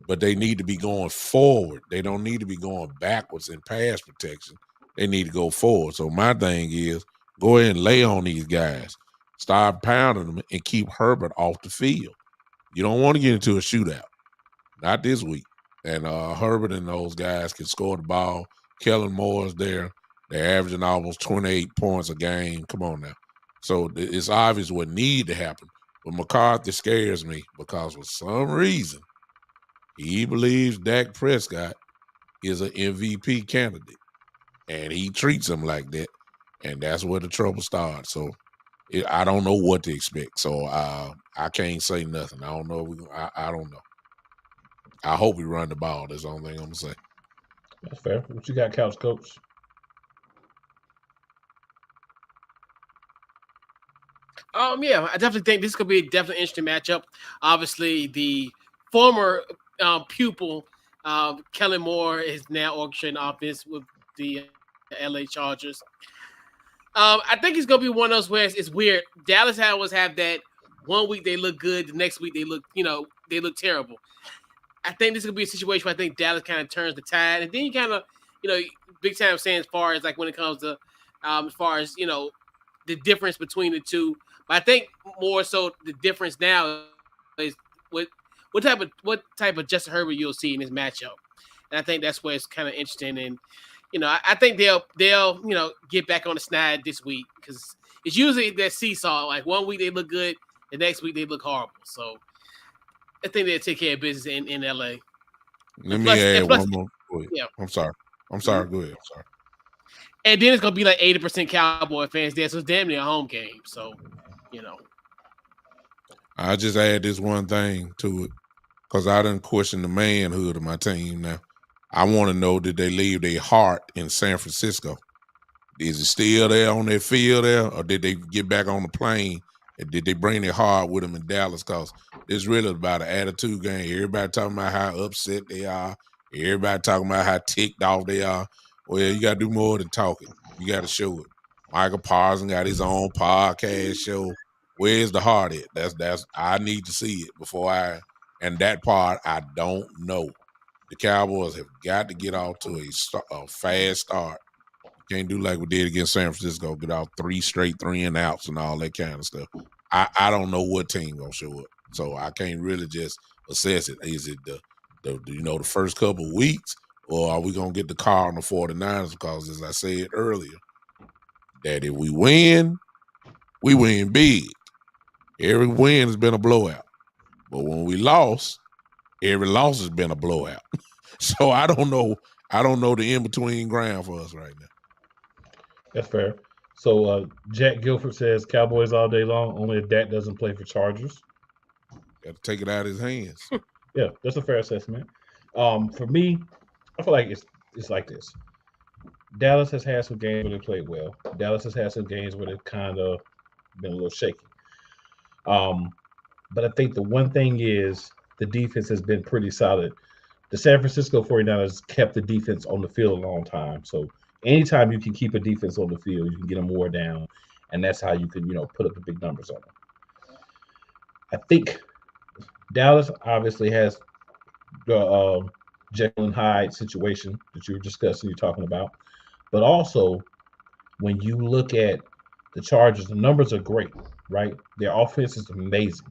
But they need to be going forward. They don't need to be going backwards in pass protection. They need to go forward. So my thing is, go ahead and lay on these guys. Start pounding them and keep Herbert off the field. You don't want to get into a shootout. Not this week. And Herbert and those guys can score the ball. Kellen Moore's there. They're averaging almost 28 points a game. Come on now. So it's obvious what need to happen. But McCarthy scares me because for some reason, he believes Dak Prescott is an MVP candidate, and he treats him like that, and that's where the trouble starts. So I don't know what to expect. So I can't say nothing. I don't know. I don't know. I hope we run the ball. That's the only thing I'm going to say. That's fair. What you got, Couch Coach? Yeah, I definitely think this could be a definitely interesting matchup. Obviously, the former pupil, Kellen Moore, is now orchestrating offense with the LA Chargers. I think it's gonna be one of those where it's weird. Dallas always have that 1 week they look good, the next week they look terrible. I think this is gonna be a situation where I think Dallas kind of turns the tide, and then you kind of, big time saying as far as like when it comes to, as far as the difference between the two. But I think more so the difference now is what type of Justin Herbert you'll see in this matchup, and I think that's where it's kind of interesting. And I think they'll get back on the snide this week, because it's usually that seesaw. Like 1 week they look good, the next week they look horrible. So I think they'll take care of business in LA. Let me add one more. Yeah, I'm sorry. Go ahead. I'm sorry. And then it's gonna be like 80% Cowboy fans there, so it's damn near a home game. So I just add this one thing to it, because I didn't question the manhood of my team. Now I want to know, did they leave their heart in San Francisco? Is it still there on their field there, or did they get back on the plane? And did they bring their heart with them in Dallas? Because it's really about an attitude game. Everybody talking about how upset they are. Everybody talking about how ticked off they are. Well, you got to do more than talking. You got to show it. Michael Parsons got his own podcast show. Where's the heart at? That's I need to see it and that part I don't know. The Cowboys have got to get off to a fast start. Can't do like we did against San Francisco, get out 3 straight 3-and-outs and all that kind of stuff. I don't know what team gonna show up, so I can't really just assess it. Is it the first couple of weeks, or are we gonna get the car on the 49ers? Because as I said earlier, that if we win big. Every win has been a blowout, but when we lost, every loss has been a blowout. So I don't know the in-between ground for us right now. That's fair. So Jack Guilford says Cowboys all day long, only if Dak doesn't play for Chargers. Got to take it out of his hands. Yeah, that's a fair assessment. For me, I feel like it's like this. Dallas has had some games where they played well. Dallas has had some games where they've kind of been a little shaky. But I think the one thing is the defense has been pretty solid. The San Francisco 49ers kept the defense on the field a long time. So anytime you can keep a defense on the field, you can get them more down, and that's how you can, put up the big numbers on them. I think Dallas obviously has the Jekyll and Hyde situation that you were discussing, you're talking about. But also, when you look at the Chargers, the numbers are great, right? Their offense is amazing.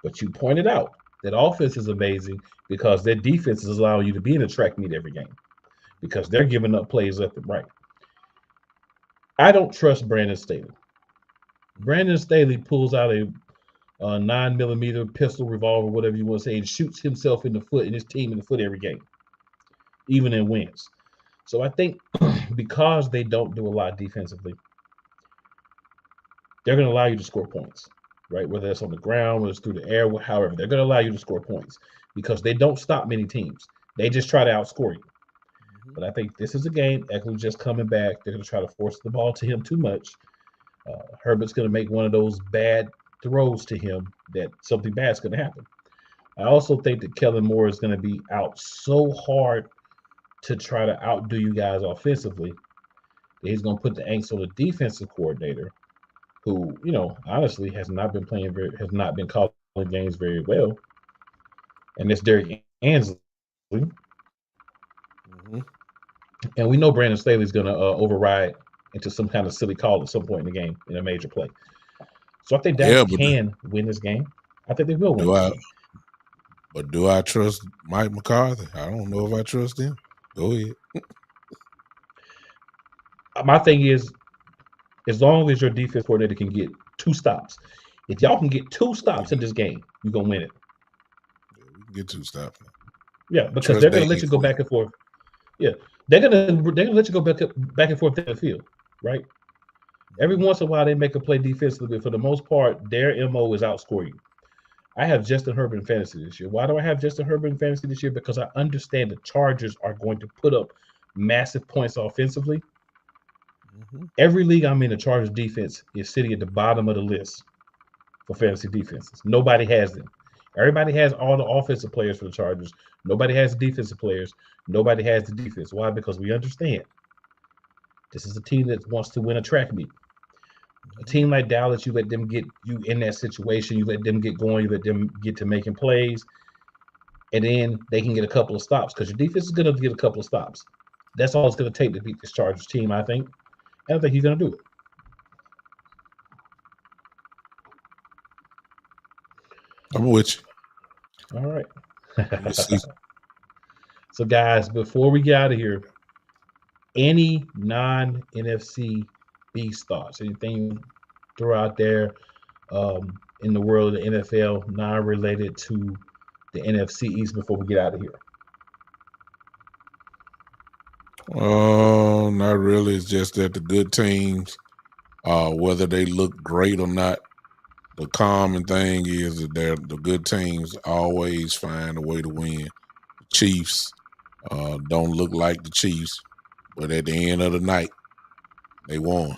But you pointed out that offense is amazing because their defense is allowing you to be in a track meet every game because they're giving up plays left and right. I don't trust Brandon Staley. Brandon Staley pulls out a 9mm pistol, revolver, whatever you want to say, and shoots himself in the foot and his team in the foot every game. even in wins. So I think because they don't do a lot defensively, they're going to allow you to score points, right? Whether it's on the ground, whether it's through the air, however, they're going to allow you to score points because they don't stop many teams. They just try to outscore you. But I think this is a game. Eckler's just coming back. They're going to try to force the ball to him too much. Herbert's going to make one of those bad throws to him that something bad's going to happen. I also think that Kellen Moore is going to be out so hard to try to outdo you guys offensively that he's going to put the angst on the defensive coordinator, who, honestly has not been calling games very well. And it's Derek Ansley. Mm-hmm. And we know Brandon Staley's going to override into some kind of silly call at some point in the game in a major play. So I think Dallas can win this game. I think they will win this game. But do I trust Mike McCarthy? I don't know if I trust him. Go ahead. My thing is, as long as your defense coordinator can get 2 stops, if y'all can get 2 stops in this game, you're going to win it. Yeah, we can get 2 stops. Yeah, because they're going to let you go back and forth. Yeah, they're gonna let you go back and forth in the field, right? Every once in a while they make a play defensively, but for the most part, their MO is outscore you. I have Justin Herbert in fantasy this year. Why do I have Justin Herbert in fantasy this year? Because I understand the Chargers are going to put up massive points offensively. Mm-hmm. Every league I'm in, the Chargers defense is sitting at the bottom of the list for fantasy defenses. Nobody has them. Everybody has all the offensive players for the Chargers. Nobody has the defensive players. Nobody has the defense. Why? Because we understand this is a team that wants to win a track meet. A team like Dallas, you let them get you in that situation. You let them get going. You let them get to making plays. And then they can get a couple of stops because your defense is going to get a couple of stops. That's all it's going to take to beat this Chargers team, I think. And I think he's going to do it. I'm with you. All right. So, guys, before we get out of here, any non-NFC Beast thoughts? Anything throw out there in the world of the NFL non-related to the NFC East before we get out of here? Not really. It's just that the good teams, whether they look great or not, the common thing is that the good teams always find a way to win. The Chiefs don't look like the Chiefs, but at the end of the night, they won.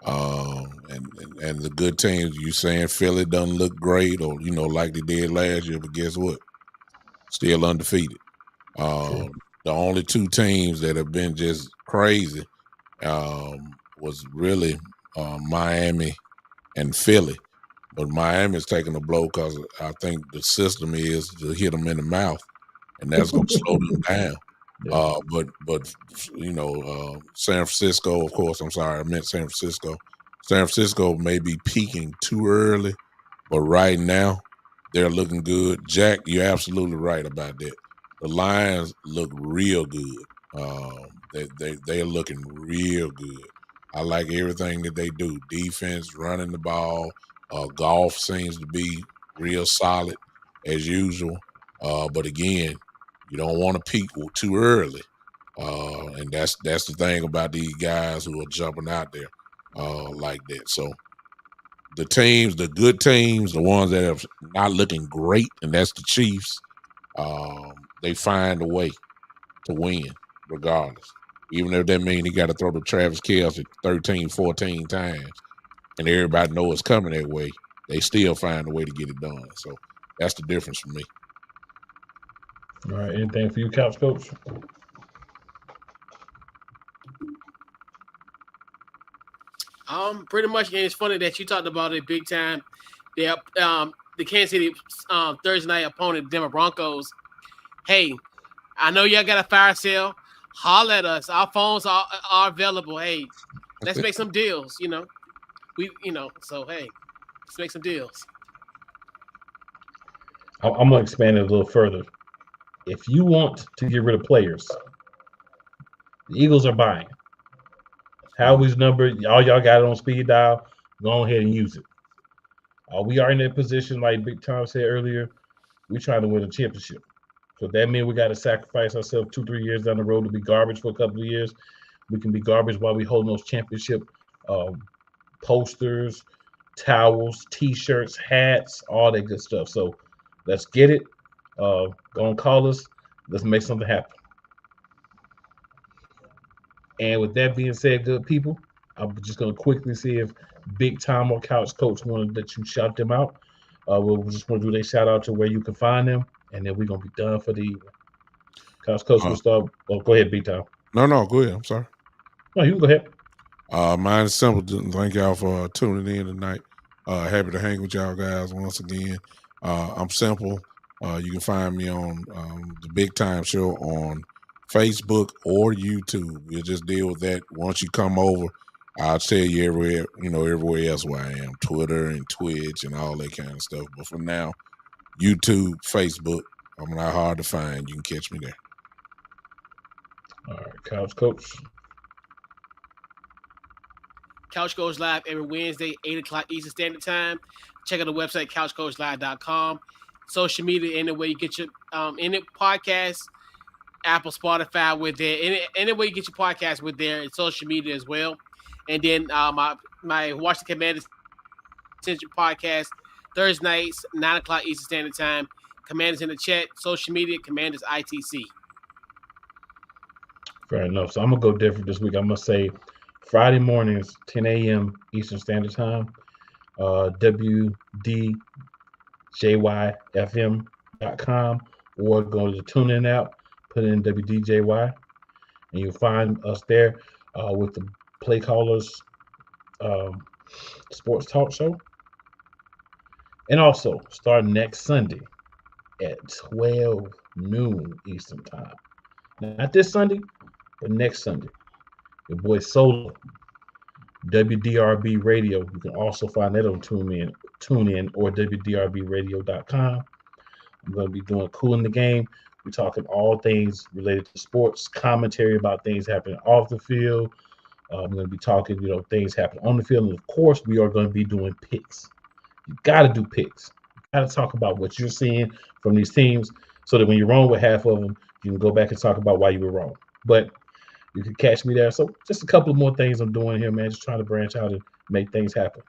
And the good teams, you saying Philly doesn't look great or, like they did last year, but guess what? Still undefeated. The only 2 teams that have been just crazy was really Miami and Philly. But Miami's taking a blow because I think the system is to hit them in the mouth, and that's going to slow them down. Yeah. But San Francisco, of course, I'm sorry, I meant San Francisco. San Francisco may be peaking too early, but right now they're looking good. Jack, you're absolutely right about that. The Lions look real good. They're looking real good. I like everything that they do. Defense, running the ball. Golf seems to be real solid as usual. But again, you don't want to peak too early. And that's the thing about these guys who are jumping out there like that. So the teams, the good teams, the ones that are not looking great, and that's the Chiefs, they find a way to win regardless. Even if that means he got to throw to Travis Kelce 13, 14 times, and everybody knows it's coming that way, they still find a way to get it done. So that's the difference for me. All right. Anything for you, Couch Coach? Pretty much. And it's funny that you talked about it big time. The Kansas City Thursday night opponent, Denver Broncos. Hey, I know y'all got a fire sale. Holler at us. Our phones are available. Hey, let's make some deals. So hey, let's make some deals. I'm gonna expand it a little further. If you want to get rid of players, the Eagles are buying. Howie's number, all y'all got it on speed dial. Go ahead and use it. We are in that position, like Big Tom said earlier. We're trying to win a championship. So that means we got to sacrifice ourselves 2-3 years down the road to be garbage for a couple of years. We can be garbage while we hold those championship posters, towels, T-shirts, hats, all that good stuff. So let's get it. Go and call us. Let's make something happen. And with that being said, good people, I'm just going to quickly see if Big Time or Couch Coach wanted that you shout them out. We'll just want to do their shout out to where you can find them, and then we're going to be done for the evening. Couch Coach will start. Oh, go ahead, Big Time. No, go ahead. I'm sorry. No, you can go ahead. Mine is simple. Thank y'all for tuning in tonight. Happy to hang with y'all guys once again. I'm simple. You can find me on the Big Time Show on Facebook or YouTube. We'll just deal with that. Once you come over, I'll tell you everywhere else where I am, Twitter and Twitch and all that kind of stuff. But for now, YouTube, Facebook, I'm not hard to find. You can catch me there. All right, Couch Coach. Couch goes live every Wednesday, 8 o'clock Eastern Standard Time. Check out the website, couchcoachlive.com. Social media, anywhere you get your podcast, Apple, Spotify, with there. Anywhere you get your podcast with there, and social media as well. And then my Watch the Commanders Central podcast, Thursday nights, 9 o'clock Eastern Standard Time. Commanders in the chat, social media, Commanders ITC. Fair enough. So I'm going to go different this week. I'm going to say Friday mornings, 10 a.m. Eastern Standard Time, WDJYFM.com, or go to the TuneIn app, put in WDJY, and you'll find us there with the Play Callers Sports Talk Show. And also, starting next Sunday at 12 noon Eastern Time. Not this Sunday, but next Sunday. Your boy Solo, WDRB Radio. You can also find that on TuneIn or WDRBradio.com. I'm going to be doing Cool in the Game. We're talking all things related to sports, commentary about things happening off the field. I'm going to be talking, things happening on the field. And of course, we are going to be doing picks. You got to do picks. You got to talk about what you're seeing from these teams so that when you're wrong with half of them, you can go back and talk about why you were wrong. But you can catch me there. So just a couple of more things I'm doing here, man. Just trying to branch out and make things happen.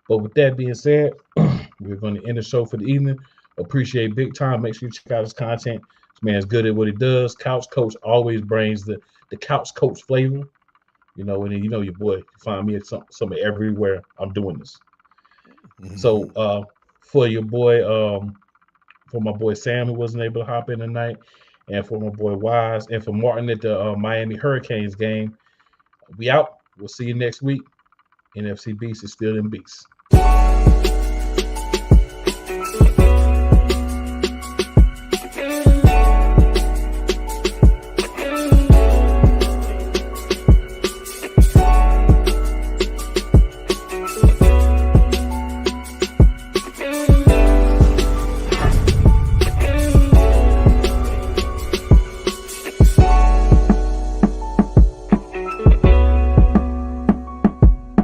But with that being said, we're going to end the show for the evening. Appreciate Big Time. Make sure you check out his content. This man's good at what he does. Couch Coach always brings the Couch Coach flavor. And then your boy. You find me at some everywhere I'm doing this. Mm-hmm. So for your boy, for my boy Sam, who wasn't able to hop in tonight, and for my boy Wise, and for Martin at the Miami Hurricanes game, we out. We'll see you next week. NFC Beast is still in beast.